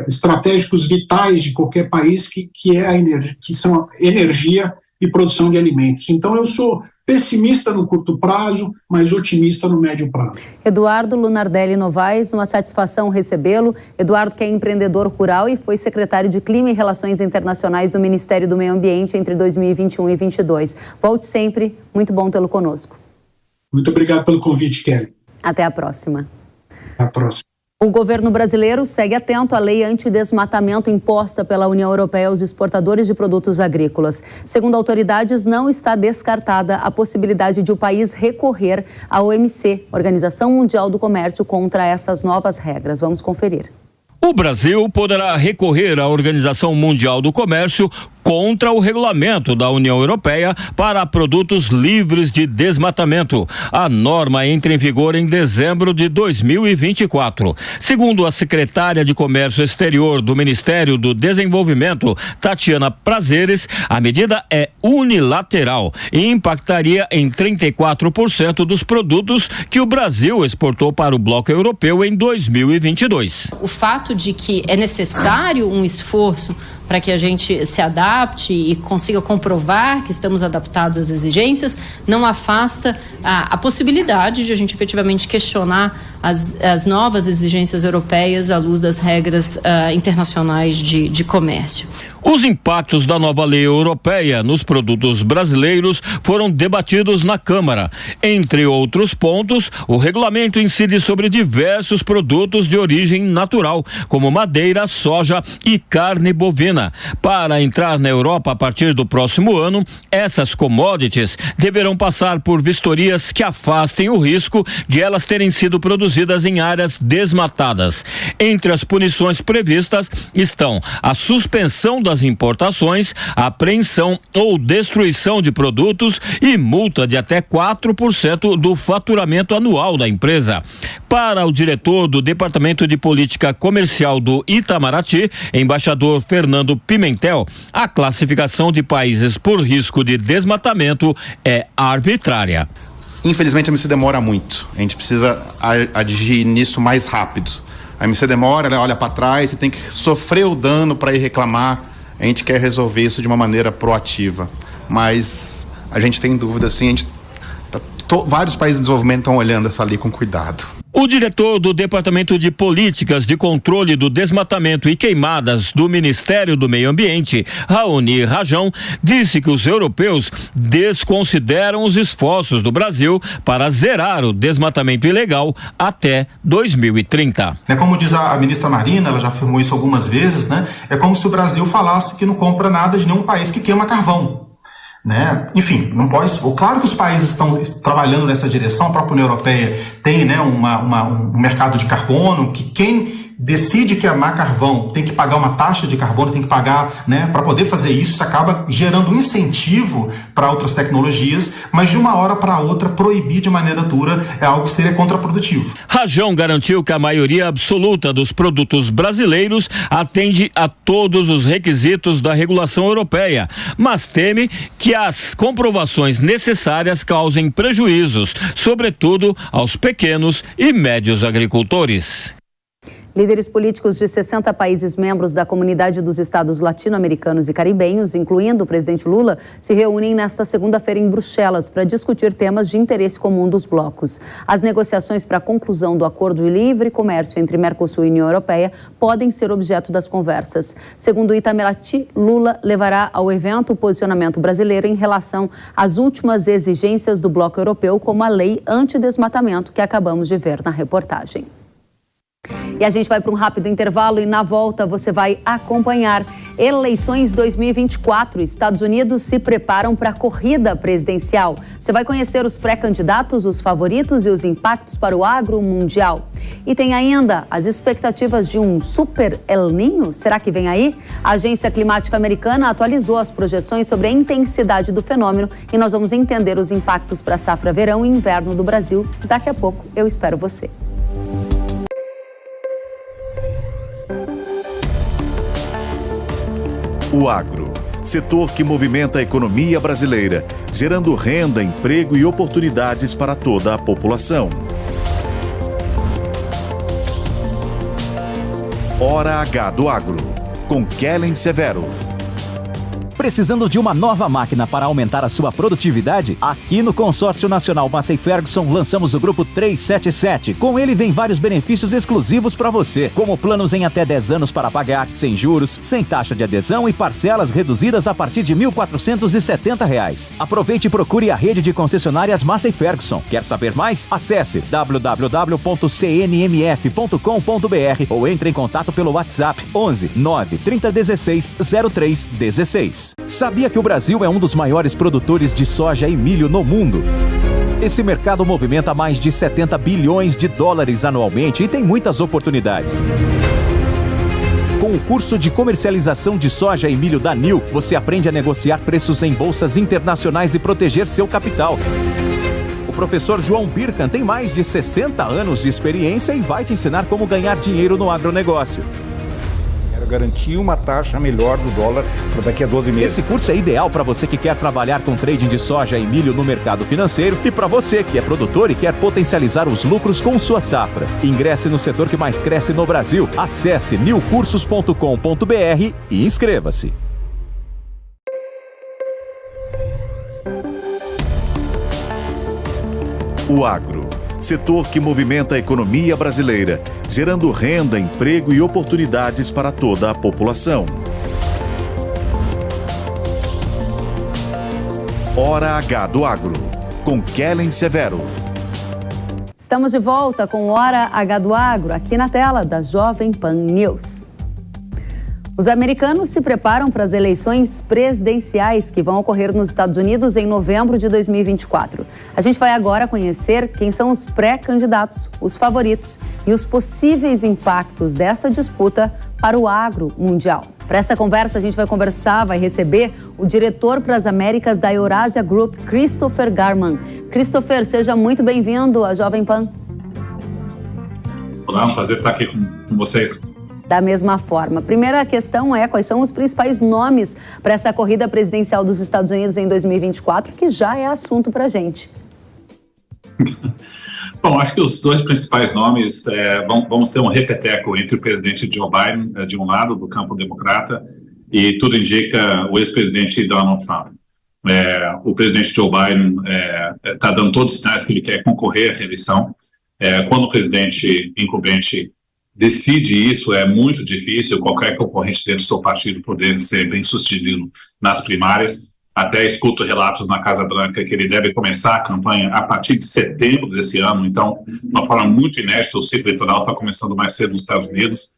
estratégicos vitais de qualquer país, que é a energia, que são a energia e produção de alimentos. Então, eu sou pessimista no curto prazo, mas otimista no médio prazo. Eduardo Lunardelli Novaes, uma satisfação recebê-lo. Eduardo, que é empreendedor rural e foi secretário de Clima e Relações Internacionais do Ministério do Meio Ambiente entre 2021 e 2022. Volte sempre, muito bom tê-lo conosco. Muito obrigado pelo convite, Kelly. Até a próxima. Até a próxima. O governo brasileiro segue atento à lei antidesmatamento imposta pela União Europeia aos exportadores de produtos agrícolas. Segundo autoridades, não está descartada a possibilidade de o país recorrer à OMC, Organização Mundial do Comércio, contra essas novas regras. Vamos conferir. O Brasil poderá recorrer à Organização Mundial do Comércio contra o regulamento da União Europeia para produtos livres de desmatamento. A norma entra em vigor em dezembro de 2024. Segundo a secretária de Comércio Exterior do Ministério do Desenvolvimento, Tatiana Prazeres, a medida é unilateral e impactaria em 34% dos produtos que o Brasil exportou para o bloco europeu em 2022. O fato de que é necessário um esforço para que a gente se adapte e consiga comprovar que estamos adaptados às exigências, não afasta a possibilidade de a gente efetivamente questionar as novas exigências europeias à luz das regras internacionais de comércio. Os impactos da nova lei europeia nos produtos brasileiros foram debatidos na Câmara. Entre outros pontos, o regulamento incide sobre diversos produtos de origem natural, como madeira, soja e carne bovina. Para entrar na Europa a partir do próximo ano, essas commodities deverão passar por vistorias que afastem o risco de elas terem sido produzidas em áreas desmatadas. Entre as punições previstas estão a suspensão das importações, apreensão ou destruição de produtos e multa de até 4% do faturamento anual da empresa. Para o diretor do Departamento de Política Comercial do Itamaraty, embaixador Fernando Pimentel, a classificação de países por risco de desmatamento é arbitrária. Infelizmente a OMC demora muito, a gente precisa agir nisso mais rápido. A OMC demora, ela olha para trás, você tem que sofrer o dano para ir reclamar. A gente quer resolver isso de uma maneira proativa, mas a gente tem dúvida, sim, vários países de desenvolvimento estão olhando essa lei com cuidado. O diretor do Departamento de Políticas de Controle do Desmatamento e Queimadas do Ministério do Meio Ambiente, Raoni Rajão, disse que os europeus desconsideram os esforços do Brasil para zerar o desmatamento ilegal até 2030. Como diz a ministra Marina, ela já afirmou isso algumas vezes, né? É como se o Brasil falasse que não compra nada de nenhum país que queima carvão. Né? Enfim, não pode. Claro que os países estão trabalhando nessa direção, a própria União Europeia tem, né, um mercado de carbono, que quem decide queimar carvão tem que pagar uma taxa de carbono, tem que pagar, né, para poder fazer isso acaba gerando um incentivo para outras tecnologias, mas de uma hora para outra proibir de maneira dura é algo que seria contraprodutivo. Rajão garantiu que a maioria absoluta dos produtos brasileiros atende a todos os requisitos da regulação europeia, mas teme que as comprovações necessárias causem prejuízos, sobretudo aos pequenos e médios agricultores. Líderes políticos de 60 países membros da Comunidade dos Estados Latino-Americanos e Caribenhos, incluindo o presidente Lula, se reúnem nesta segunda-feira em Bruxelas para discutir temas de interesse comum dos blocos. As negociações para a conclusão do acordo de livre comércio entre Mercosul e União Europeia podem ser objeto das conversas. Segundo o Itamaraty, Lula levará ao evento o posicionamento brasileiro em relação às últimas exigências do bloco europeu, como a lei antidesmatamento que acabamos de ver na reportagem. E a gente vai para um rápido intervalo e na volta você vai acompanhar eleições 2024. Estados Unidos se preparam para a corrida presidencial. Você vai conhecer os pré-candidatos, os favoritos e os impactos para o agro mundial. E tem ainda as expectativas de um super El Niño. Será que vem aí? A Agência Climática Americana atualizou as projeções sobre a intensidade do fenômeno e nós vamos entender os impactos para a safra verão e inverno do Brasil. Daqui a pouco eu espero você. O agro, setor que movimenta a economia brasileira, gerando renda, emprego e oportunidades para toda a população. Hora H do Agro, com Kellen Severo. Precisando de uma nova máquina para aumentar a sua produtividade? Aqui no Consórcio Nacional Massey Ferguson lançamos o Grupo 377. Com ele vem vários benefícios exclusivos para você, como planos em até 10 anos para pagar, sem juros, sem taxa de adesão e parcelas reduzidas a partir de R$ 1.470. Aproveite e procure a rede de concessionárias Massey Ferguson. Quer saber mais? Acesse www.cnmf.com.br ou entre em contato pelo WhatsApp 11 9 3016 0316. Sabia que o Brasil é um dos maiores produtores de soja e milho no mundo? Esse mercado movimenta mais de 70 bilhões de dólares anualmente e tem muitas oportunidades. Com o curso de comercialização de soja e milho da NIL, você aprende a negociar preços em bolsas internacionais e proteger seu capital. O professor João Birkan tem mais de 60 anos de experiência e vai te ensinar como ganhar dinheiro no agronegócio. Garantir uma taxa melhor do dólar para daqui a 12 meses. Esse curso é ideal para você que quer trabalhar com trading de soja e milho no mercado financeiro e para você que é produtor e quer potencializar os lucros com sua safra. Ingresse no setor que mais cresce no Brasil. Acesse nilcursos.com.br e inscreva-se. O agro, setor que movimenta a economia brasileira, gerando renda, emprego e oportunidades para toda a população. Hora H do Agro, com Kellen Severo. Estamos de volta com Hora H do Agro, aqui na tela da Jovem Pan News. Os americanos se preparam para as eleições presidenciais que vão ocorrer nos Estados Unidos em novembro de 2024. A gente vai agora conhecer quem são os pré-candidatos, os favoritos e os possíveis impactos dessa disputa para o agro mundial. Para essa conversa, a gente vai receber o diretor para as Américas da Eurasia Group, Christopher Garman. Christopher, seja muito bem-vindo à Jovem Pan. Olá, é um prazer estar aqui com vocês. Da mesma forma. Primeira questão é quais são os principais nomes para essa corrida presidencial dos Estados Unidos em 2024, que já é assunto para a gente. Bom, acho que os dois principais nomes, vamos ter um repeteco entre o presidente Joe Biden, de um lado, do campo democrata, e tudo indica o ex-presidente Donald Trump. O presidente Joe Biden está dando todos os sinais que ele quer concorrer à reeleição. Quando o presidente incumbente decide isso, é muito difícil qualquer concorrente dentro do seu partido poder ser bem sucedido nas primárias. Até escuto relatos na Casa Branca que ele deve começar a campanha a partir de setembro desse ano, então, de uma forma muito inédita, o ciclo eleitoral está começando mais cedo nos Estados Unidos.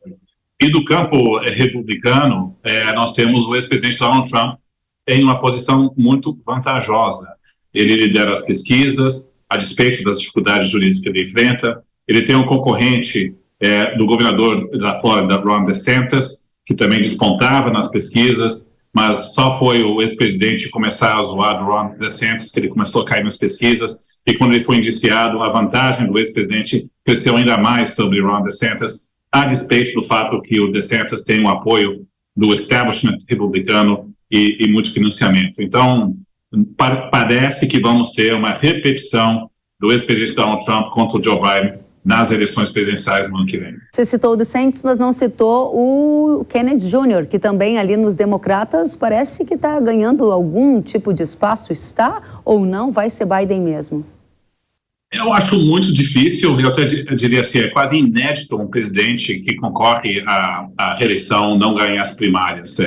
E do campo republicano, nós temos o ex-presidente Donald Trump em uma posição muito vantajosa. Ele lidera as pesquisas, a despeito das dificuldades jurídicas que ele enfrenta. Ele tem um concorrente do governador da Flórida, Ron DeSantis, que também despontava nas pesquisas, mas só foi o ex-presidente começar a zoar do Ron DeSantis que ele começou a cair nas pesquisas, e quando ele foi indiciado, a vantagem do ex-presidente cresceu ainda mais sobre Ron DeSantis, a despeito do fato que o DeSantis tem o apoio do establishment republicano e muito financiamento. Então, parece que vamos ter uma repetição do ex-presidente Donald Trump contra o Joe Biden nas eleições presidenciais no ano que vem. Você citou o DeSantis, mas não citou o Kennedy Jr., que também ali nos democratas parece que está ganhando algum tipo de espaço. Está ou não? Vai ser Biden mesmo? Eu acho muito difícil, eu até diria assim, é quase inédito um presidente que concorre à reeleição não ganhar as primárias.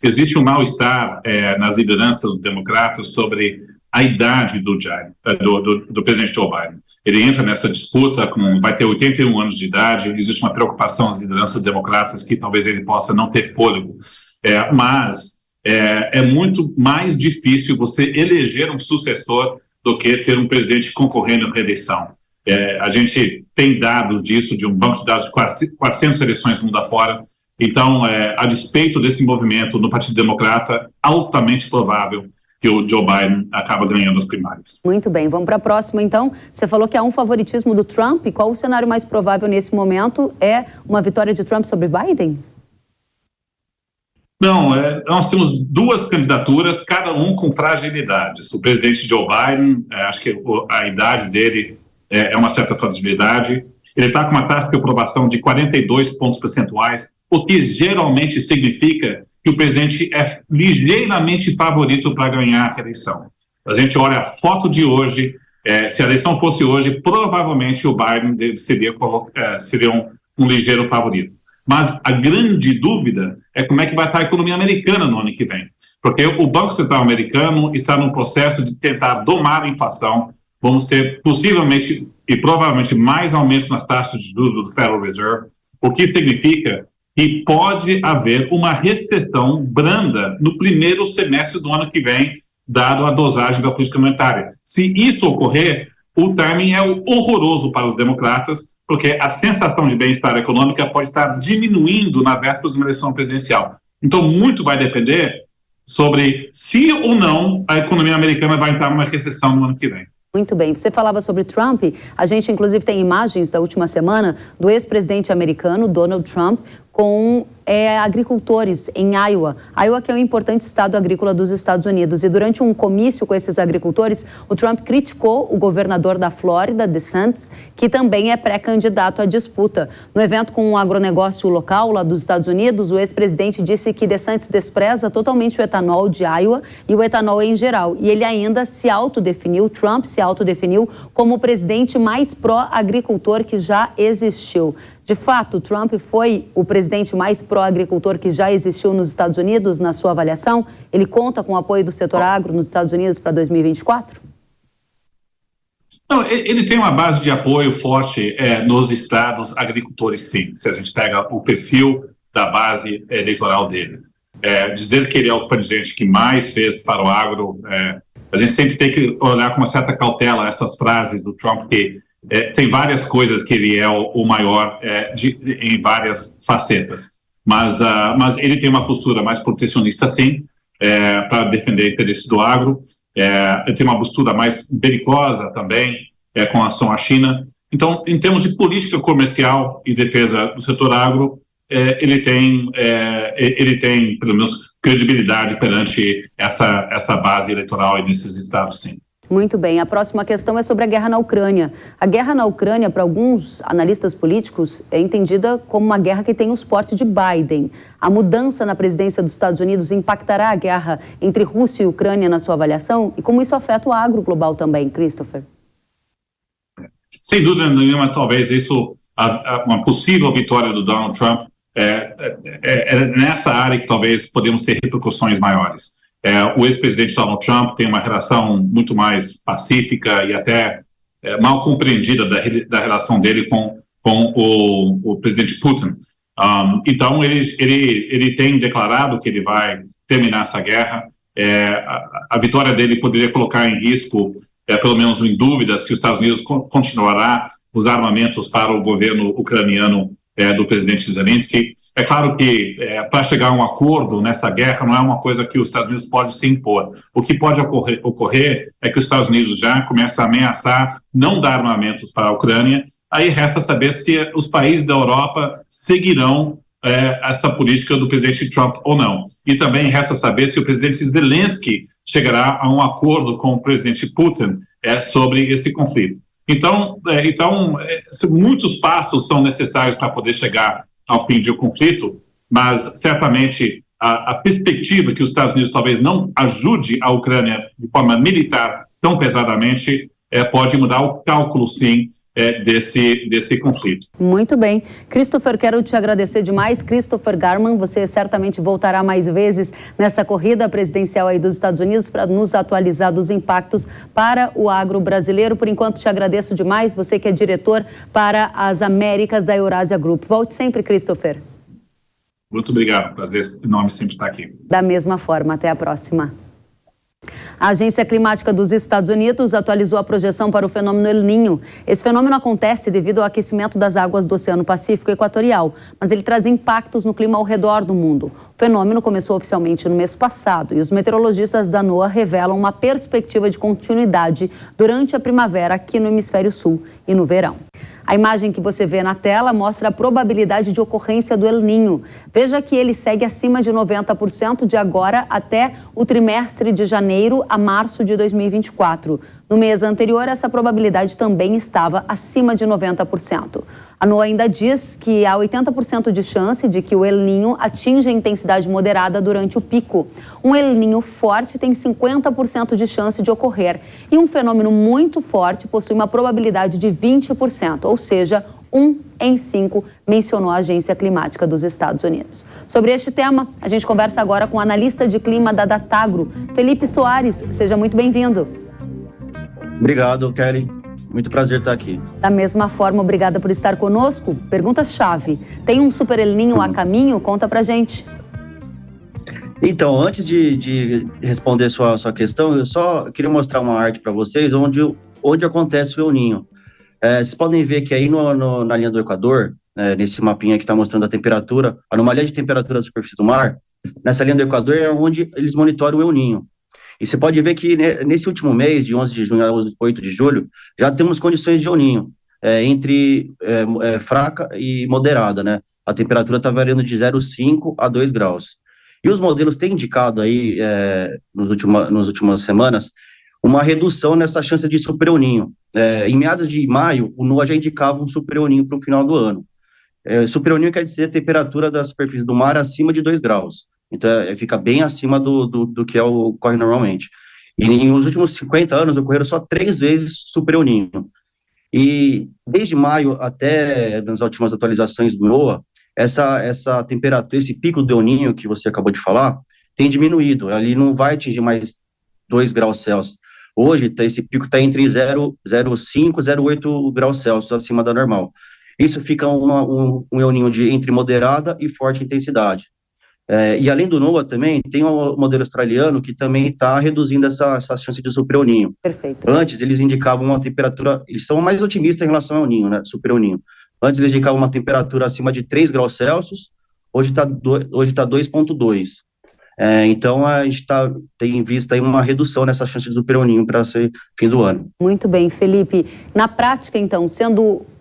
Existe um mal-estar nas lideranças dos democratas sobre a idade do presidente Joe Biden. Ele entra nessa disputa, vai ter 81 anos de idade, existe uma preocupação nas lideranças democratas que talvez ele possa não ter fôlego, mas é muito mais difícil você eleger um sucessor do que ter um presidente concorrendo à reeleição. A gente tem dados disso, de um banco de dados de quase 400 eleições mundo afora. Então, a despeito desse movimento no Partido Democrata, altamente provável que o Joe Biden acaba ganhando as primárias. Muito bem, vamos para a próxima então. Você falou que há um favoritismo do Trump. Qual o cenário mais provável nesse momento? É uma vitória de Trump sobre Biden? Não, nós temos duas candidaturas, cada um com fragilidades. O presidente Joe Biden, acho que a idade dele é uma certa fragilidade. Ele está com uma taxa de aprovação de 42 pontos percentuais o que geralmente significa que o presidente é ligeiramente favorito para ganhar a reeleição. A gente olha a foto de hoje, se a eleição fosse hoje, provavelmente o Biden seria um ligeiro favorito. Mas a grande dúvida é como é que vai estar a economia americana no ano que vem. Porque o Banco Central americano está no processo de tentar domar a inflação. Vamos ter possivelmente e provavelmente mais aumentos nas taxas de juros do Federal Reserve, o que significa que pode haver uma recessão branda no primeiro semestre do ano que vem, dado a dosagem da política monetária. Se isso ocorrer, o timing é horroroso para os democratas, porque a sensação de bem-estar econômica pode estar diminuindo na véspera de uma eleição presidencial. Então, muito vai depender sobre se ou não a economia americana vai entrar numa recessão no ano que vem. Muito bem. Você falava sobre Trump. A gente, inclusive, tem imagens da última semana do ex-presidente americano, Donald Trump, com agricultores em Iowa. Iowa, que é um importante estado agrícola dos Estados Unidos. E durante um comício com esses agricultores, o Trump criticou o governador da Flórida, DeSantis, que também é pré-candidato à disputa. No evento com um agronegócio local lá dos Estados Unidos, o ex-presidente disse que DeSantis despreza totalmente o etanol de Iowa e o etanol em geral. E ele ainda Trump se autodefiniu como o presidente mais pró-agricultor que já existiu. De fato, Trump foi o presidente mais pró-agricultor que já existiu nos Estados Unidos, na sua avaliação? Ele conta com o apoio do setor agro nos Estados Unidos para 2024? Não, ele tem uma base de apoio forte nos estados agricultores, sim, se a gente pega o perfil da base eleitoral dele. Dizer que ele é o presidente que mais fez para o agro, a gente sempre tem que olhar com uma certa cautela essas frases do Trump, que tem várias coisas que ele é o maior em várias facetas, mas ele tem uma postura mais protecionista, sim, para defender o interesse do agro. Ele tem uma postura mais belicosa também, com relação à China. Então, em termos de política comercial e defesa do setor agro, ele tem, pelo menos, credibilidade perante essa base eleitoral e nesses estados, sim. Muito bem. A próxima questão é sobre a guerra na Ucrânia. A guerra na Ucrânia, para alguns analistas políticos, é entendida como uma guerra que tem o suporte de Biden. A mudança na presidência dos Estados Unidos impactará a guerra entre Rússia e Ucrânia na sua avaliação? E como isso afeta o agro global também, Christopher? Sem dúvida nenhuma, talvez uma possível vitória do Donald Trump é nessa área que talvez podemos ter repercussões maiores. O ex-presidente Donald Trump tem uma relação muito mais pacífica e até mal compreendida da relação dele com o presidente Putin. Então, ele tem declarado que ele vai terminar essa guerra. A vitória dele poderia colocar em risco, pelo menos em dúvida, se os Estados Unidos continuará os armamentos para o governo ucraniano do presidente Zelensky. É claro que para chegar a um acordo nessa guerra não é uma coisa que os Estados Unidos pode se impor. O que pode ocorrer é que os Estados Unidos já começam a ameaçar não dar armamentos para a Ucrânia. Aí resta saber se os países da Europa seguirão essa política do presidente Trump ou não. E também resta saber se o presidente Zelensky chegará a um acordo com o presidente Putin sobre esse conflito. Então, muitos passos são necessários para poder chegar ao fim de um conflito, mas certamente a perspectiva que os Estados Unidos talvez não ajude a Ucrânia de forma militar tão pesadamente pode mudar o cálculo, sim, desse conflito. Muito bem. Christopher, quero te agradecer demais. Christopher Garman, você certamente voltará mais vezes nessa corrida presidencial aí dos Estados Unidos para nos atualizar dos impactos para o agro brasileiro. Por enquanto, te agradeço demais. Você que é diretor para as Américas da Eurasia Group. Volte sempre, Christopher. Muito obrigado. Prazer enorme sempre estar aqui. Da mesma forma. Até a próxima. A Agência Climática dos Estados Unidos atualizou a projeção para o fenômeno El Niño. Esse fenômeno acontece devido ao aquecimento das águas do Oceano Pacífico Equatorial, mas ele traz impactos no clima ao redor do mundo. O fenômeno começou oficialmente no mês passado e os meteorologistas da NOAA revelam uma perspectiva de continuidade durante a primavera aqui no Hemisfério Sul e no verão. A imagem que você vê na tela mostra a probabilidade de ocorrência do El Niño. Veja que ele segue acima de 90% de agora até o trimestre de janeiro a março de 2024. No mês anterior, essa probabilidade também estava acima de 90%. A NOAA ainda diz que há 80% de chance de que o El Niño atinja a intensidade moderada durante o pico. Um El Niño forte tem 50% de chance de ocorrer e um fenômeno muito forte possui uma probabilidade de 20%, ou seja, 1 em 5, mencionou a Agência Climática dos Estados Unidos. Sobre este tema, a gente conversa agora com o analista de clima da Datagro, Felipe Soares. Seja muito bem-vindo. Obrigado, Kelly. Muito prazer estar aqui. Da mesma forma, obrigada por estar conosco. Pergunta-chave. Tem um super El Niño a caminho? Conta pra gente. Então, antes de responder sua questão, eu só queria mostrar uma arte para vocês onde acontece o El Niño. Vocês podem ver que aí na linha do Equador, nesse mapinha que está mostrando a temperatura, a anomalia de temperatura da superfície do mar, nessa linha do Equador é onde eles monitoram o El Niño. E você pode ver que nesse último mês, de 11 de junho a 8 de julho, já temos condições de El Niño, entre fraca e moderada, né? A temperatura está variando de 0,5 a 2 graus. E os modelos têm indicado aí, nas últimas semanas, uma redução nessa chance de super El Niño. Em meados de maio, o NOAA já indicava um super El Niño para o final do ano. Super El Niño quer dizer a temperatura da superfície do mar acima de 2 graus. Então, fica bem acima do que ocorre normalmente. E nos últimos 50 anos, ocorreram só 3 vezes super El Niño. E desde maio até nas últimas atualizações do NOAA, essa temperatura, esse pico do El Niño que você acabou de falar, tem diminuído. Ali não vai atingir mais 2 graus Celsius. Hoje, esse pico está entre 0,5 e 0,8 graus Celsius acima da normal. Isso fica um El Niño entre moderada e forte intensidade. E além do NOAA também, tem um modelo australiano que também está reduzindo essa chance de super El Niño. Perfeito. Antes, eles indicavam uma temperatura, eles são mais otimistas em relação ao El Niño, né, super El Niño. Antes, eles indicavam uma temperatura acima de 3 graus Celsius, hoje está 2,2. Então, a gente tem visto aí uma redução nessa chance de super El Niño para ser fim do ano. Muito bem, Felipe. Na prática, então,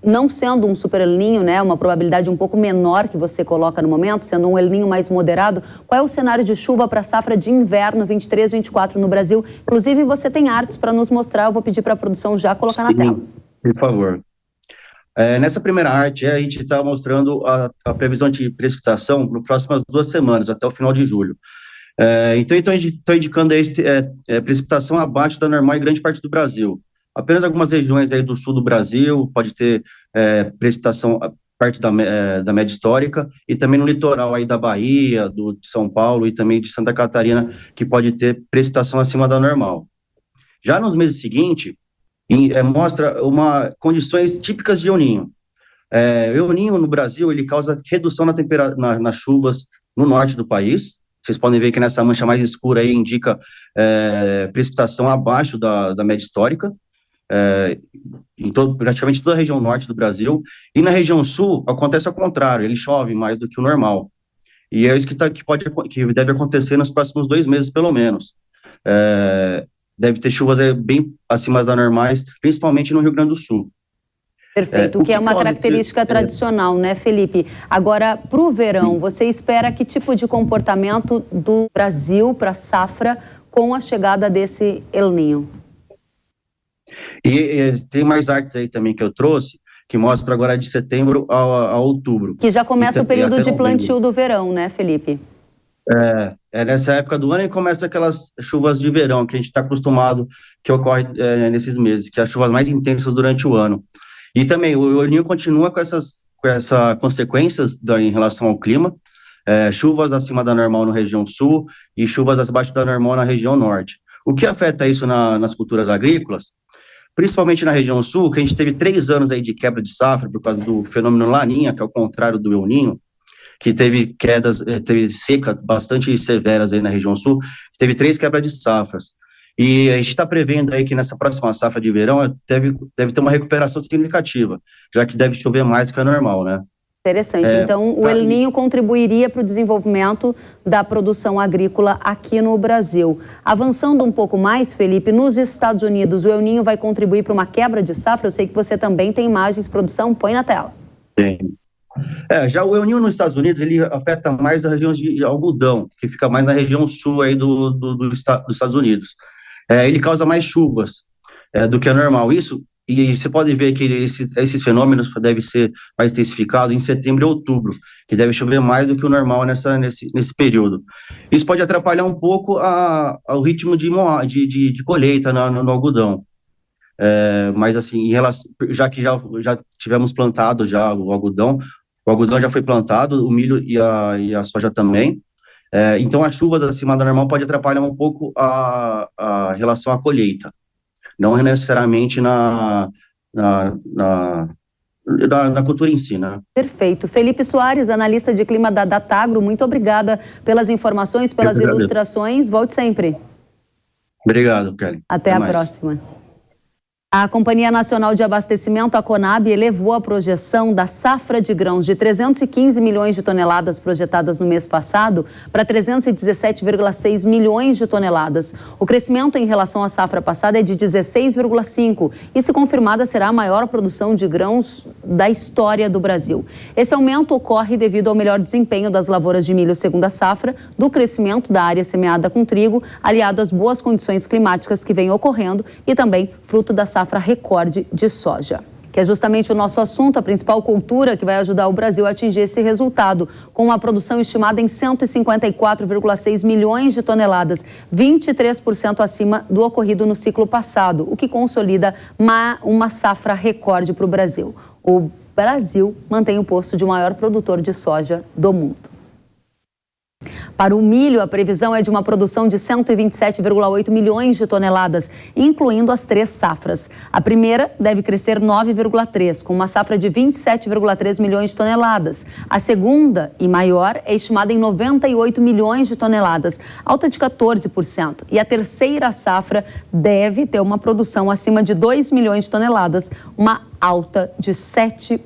não sendo um super El Niño, né, uma probabilidade um pouco menor que você coloca no momento, sendo um El Niño mais moderado, qual é o cenário de chuva para a safra de inverno 23-24 no Brasil? Inclusive, você tem artes para nos mostrar, eu vou pedir para a produção já colocar na tela. Por favor. Nessa primeira arte, a gente está mostrando a previsão de precipitação para as próximas 2 semanas, até o final de julho. Então a gente está indicando aí precipitação abaixo da normal em grande parte do Brasil. Apenas algumas regiões aí do sul do Brasil pode ter precipitação perto da média histórica, e também no litoral aí da Bahia, de São Paulo e também de Santa Catarina, que pode ter precipitação acima da normal. Já nos meses seguintes, mostra condições típicas de El Niño. El Niño no Brasil, ele causa redução nas chuvas no norte do país. Vocês podem ver que nessa mancha mais escura aí indica precipitação abaixo da média histórica, em praticamente toda a região norte do Brasil. E na região sul acontece ao contrário, ele chove mais do que o normal. E é isso que deve acontecer nos próximos 2 meses, pelo menos. Deve ter chuvas bem acima das normais, principalmente no Rio Grande do Sul. Perfeito, o que é uma característica tradicional, né, Felipe? Agora, para o verão, você espera que tipo de comportamento do Brasil para a safra com a chegada desse El Niño? E tem mais artes aí também que eu trouxe, que mostra agora de setembro a outubro. Que já começa o período de plantio do verão, né, Felipe? Nessa época do ano e começa aquelas chuvas de verão que a gente está acostumado que ocorre nesses meses, que é as chuvas mais intensas durante o ano. E também o El Niño continua com essas consequências em relação ao clima, chuvas acima da normal na região sul e chuvas abaixo da normal na região norte. O que afeta isso nas culturas agrícolas, principalmente na região sul, que a gente teve 3 anos aí de quebra de safra por causa do fenômeno Laninha, que é o contrário do El Niño, que teve seca bastante severas aí na região sul, teve 3 quebras de safras. E a gente está prevendo aí que nessa próxima safra de verão deve ter uma recuperação significativa, já que deve chover mais do que a normal, né? Interessante. Então, o El Niño contribuiria para o desenvolvimento da produção agrícola aqui no Brasil. Avançando um pouco mais, Felipe, nos Estados Unidos, o El Niño vai contribuir para uma quebra de safra? Eu sei que você também tem imagens, produção, põe na tela. Tem. Já o El Niño nos Estados Unidos, ele afeta mais a região de algodão, que fica mais na região sul aí dos Estados Unidos. Ele causa mais chuvas. do que é normal. Isso, e você pode ver que esses fenômenos devem ser mais intensificados em setembro e outubro, que deve chover mais do que o normal nesse período. Isso pode atrapalhar um pouco o ritmo de colheita no algodão. Mas assim, em relação, já que já tivemos plantado já o algodão já foi plantado, o milho e a soja também. Então, as chuvas acima da normal pode atrapalhar um pouco a relação à colheita. Não necessariamente na cultura em si, né? Perfeito. Felipe Soares, analista de clima da Datagro, muito obrigada pelas informações, pelas ilustrações. Volte sempre. Obrigado, Kelly. Até a próxima. A Companhia Nacional de Abastecimento, a Conab, elevou a projeção da safra de grãos de 315 milhões de toneladas projetadas no mês passado para 317,6 milhões de toneladas. O crescimento em relação à safra passada é de 16,5% e, se confirmada, será a maior produção de grãos da história do Brasil. Esse aumento ocorre devido ao melhor desempenho das lavouras de milho segunda safra, do crescimento da área semeada com trigo, aliado às boas condições climáticas que vêm ocorrendo e também fruto da safra recorde de soja, que é justamente o nosso assunto, a principal cultura que vai ajudar o Brasil a atingir esse resultado, com uma produção estimada em 154,6 milhões de toneladas, 23% acima do ocorrido no ciclo passado, o que consolida uma safra recorde para o Brasil. O Brasil mantém o posto de maior produtor de soja do mundo. Para o milho, a previsão é de uma produção de 127,8 milhões de toneladas, incluindo as 3 safras. A primeira deve crescer 9,3, com uma safra de 27,3 milhões de toneladas. A segunda, e maior, é estimada em 98 milhões de toneladas, alta de 14%. E a terceira safra deve ter uma produção acima de 2 milhões de toneladas, uma alta de 7%.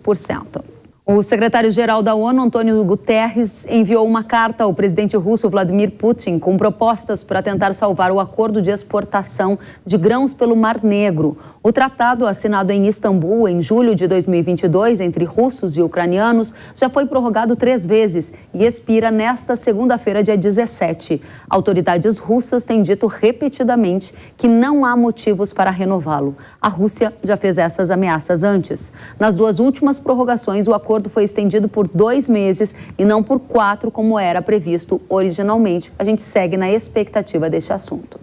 O secretário-geral da ONU, Antônio Guterres, enviou uma carta ao presidente russo Vladimir Putin com propostas para tentar salvar o acordo de exportação de grãos pelo Mar Negro. O tratado, assinado em Istambul em julho de 2022 entre russos e ucranianos, já foi prorrogado 3 vezes e expira nesta segunda-feira, dia 17. Autoridades russas têm dito repetidamente que não há motivos para renová-lo. A Rússia já fez essas ameaças antes. Nas 2 últimas prorrogações, o acordo foi estendido por 2 meses e não por 4, como era previsto originalmente. A gente segue na expectativa deste assunto.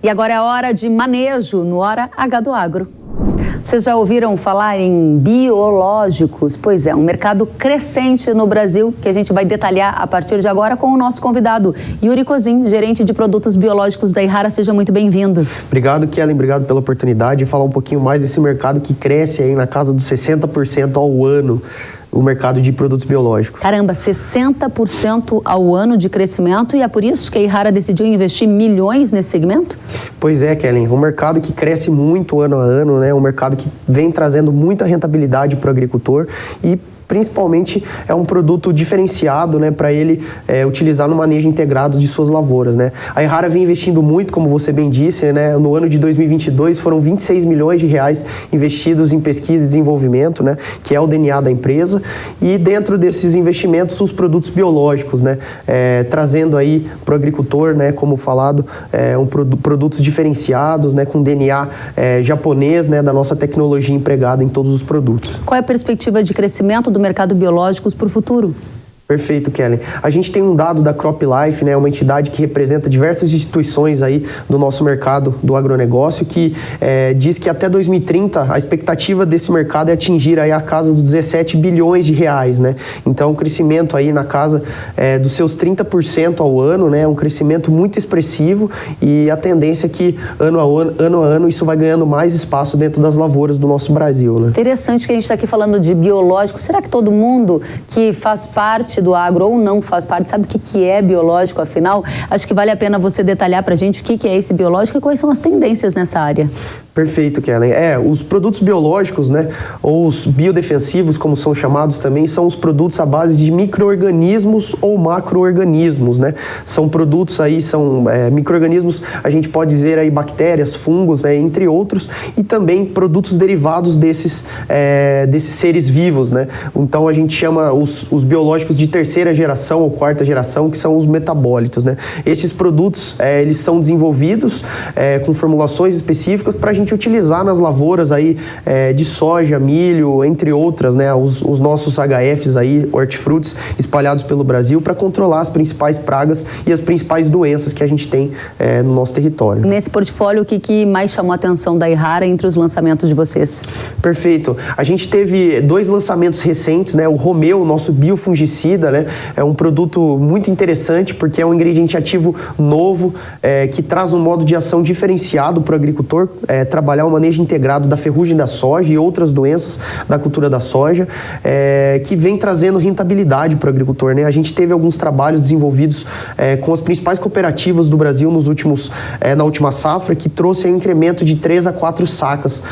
E agora é hora de manejo no Hora H do Agro. Vocês já ouviram falar em biológicos? Pois é, um mercado crescente no Brasil que a gente vai detalhar a partir de agora com o nosso convidado, Yuri Cozin, gerente de produtos biológicos da Yara. Seja muito bem-vindo. Obrigado, Kellen. Obrigado pela oportunidade de falar um pouquinho mais desse mercado que cresce aí na casa dos 60% ao ano. O mercado de produtos biológicos. Caramba, 60% ao ano de crescimento, e é por isso que a Yara decidiu investir milhões nesse segmento? Pois é, Kellen, um mercado que cresce muito ano a ano, né? Um mercado que vem trazendo muita rentabilidade para o agricultor e principalmente é um produto diferenciado, né, para ele utilizar no manejo integrado de suas lavouras, né. A Yara vem investindo muito, como você bem disse, né, no ano de 2022 foram 26 milhões de reais investidos em pesquisa e desenvolvimento, né, que é o DNA da empresa, e dentro desses investimentos os produtos biológicos, né, trazendo aí para o agricultor, né, como falado, produtos diferenciados, né, com DNA japonês, né, da nossa tecnologia empregada em todos os produtos. Qual é a perspectiva de crescimento do mercado biológicos para o futuro? Perfeito, Kellen. A gente tem um dado da CropLife, né, uma entidade que representa diversas instituições aí do nosso mercado do agronegócio, que diz que até 2030 a expectativa desse mercado é atingir aí a casa dos 17 bilhões de reais, né? Então, um crescimento aí na casa dos seus 30% ao ano, né? Um crescimento muito expressivo, e a tendência é que ano a ano isso vai ganhando mais espaço dentro das lavouras do nosso Brasil, né? Interessante que a gente está aqui falando de biológico. Será que todo mundo que faz parte do agro ou não faz parte sabe o que é biológico, afinal? Acho que vale a pena você detalhar para a gente o que é esse biológico e quais são as tendências nessa área. Perfeito, Kellen. Os produtos biológicos, né, ou os biodefensivos, como são chamados também, são os produtos à base de micro-organismos ou macro-organismos, né? São produtos aí, são micro-organismos, a gente pode dizer aí bactérias, fungos, né, entre outros, e também produtos derivados desses seres vivos, né? Então a gente chama os biológicos de terceira geração ou quarta geração, que são os metabólitos, né? Esses produtos, eles são desenvolvidos com formulações específicas para a gente utilizar nas lavouras aí de soja, milho, entre outras, né? Os nossos HFs aí, hortifrutis, espalhados pelo Brasil para controlar as principais pragas e as principais doenças que a gente tem no nosso território. Nesse portfólio, o que mais chamou a atenção da Yara entre os lançamentos de vocês? Perfeito. A gente teve 2 lançamentos recentes, né? O Romeu, nosso biofungicida, né? É um produto muito interessante porque é um ingrediente ativo novo que traz um modo de ação diferenciado para o agricultor, trabalhar o manejo integrado da ferrugem da soja e outras doenças da cultura da soja, que vem trazendo rentabilidade para o agricultor, né? A gente teve alguns trabalhos desenvolvidos com as principais cooperativas do Brasil na última safra, que trouxe um incremento de 3 a 4 sacas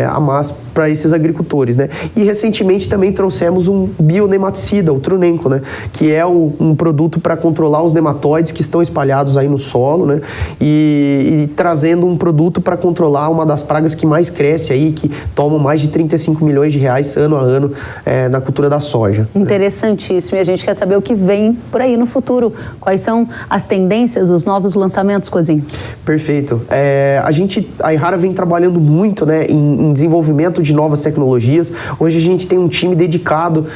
a mais para esses agricultores, né? E recentemente também trouxemos um bionematicida, o Trunenco, né? Que é um produto para controlar os nematóides que estão espalhados aí no solo, né? E trazendo um produto para controlar uma das pragas que mais cresce aí, que tomam mais de 35 milhões de reais ano a ano na cultura da soja. Interessantíssimo. E a gente quer saber o que vem por aí no futuro. Quais são as tendências, os novos lançamentos, Cozinho? Perfeito. A Yara vem trabalhando muito, né, em desenvolvimento de novas tecnologias. Hoje a gente tem um time dedicado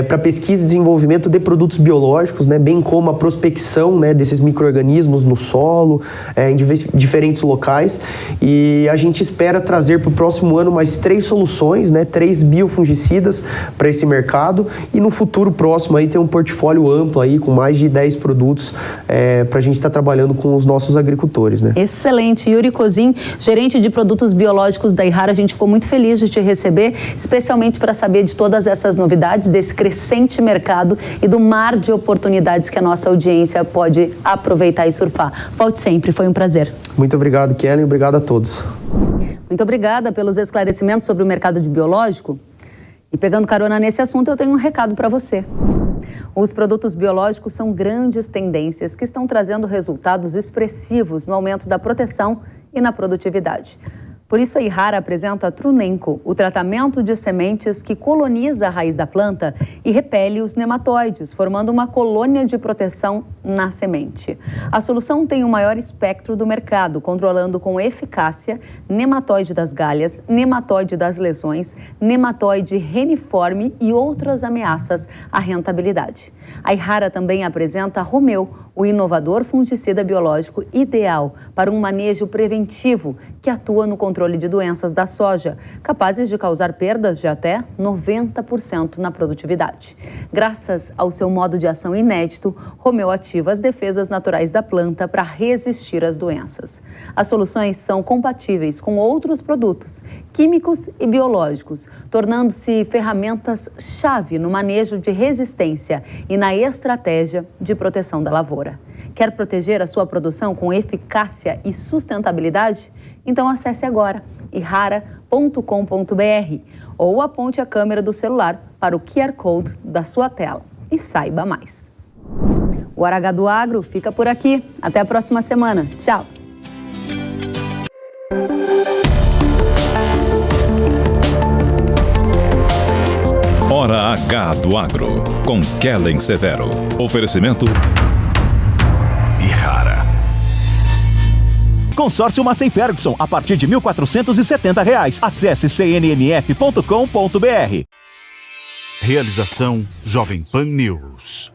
para pesquisa e desenvolvimento de produtos biológicos, né, bem como a prospecção, né, desses micro-organismos no solo, em diferentes locais. E a gente espera trazer para o próximo ano mais 3 soluções, né, 3 biofungicidas para esse mercado, e no futuro próximo aí ter um portfólio amplo aí com mais de 10 produtos para a gente estar trabalhando com os nossos agricultores, né? Excelente. Yuri Cozinho, gerente de produtos biológicos da Yara, a gente ficou muito feliz de te receber, especialmente para saber de todas essas novidades, desse crescente mercado e do mar de oportunidades que a nossa audiência pode aproveitar e surfar. Volte sempre, foi um prazer. Muito obrigado, Kellen, obrigado a todos. Muito obrigada pelos esclarecimentos sobre o mercado de biológico. E pegando carona nesse assunto, eu tenho um recado para você. Os produtos biológicos são grandes tendências que estão trazendo resultados expressivos no aumento da proteção e na produtividade. Por isso, a Yara apresenta a Trunenco, o tratamento de sementes que coloniza a raiz da planta e repele os nematóides, formando uma colônia de proteção na semente. A solução tem o maior espectro do mercado, controlando com eficácia nematóide das galhas, nematóide das lesões, nematóide reniforme e outras ameaças à rentabilidade. A Yara também apresenta a Romeu, o inovador fungicida biológico ideal para um manejo preventivo que atua no controle de doenças da soja, capazes de causar perdas de até 90% na produtividade. Graças ao seu modo de ação inédito, Romeu ativa as defesas naturais da planta para resistir às doenças. As soluções são compatíveis com outros produtos, químicos e biológicos, tornando-se ferramentas-chave no manejo de resistência e na estratégia de proteção da lavoura. Quer proteger a sua produção com eficácia e sustentabilidade? Então acesse agora yara.com.br ou aponte a câmera do celular para o QR Code da sua tela e saiba mais. O Hora H do Agro fica por aqui. Até a próxima semana. Tchau! Hora H do Agro, com Kellen Severo. Oferecimento Yara. Consórcio Massey Ferguson, a partir de R$ 1.470. Acesse cnnf.com.br. Realização Jovem Pan News.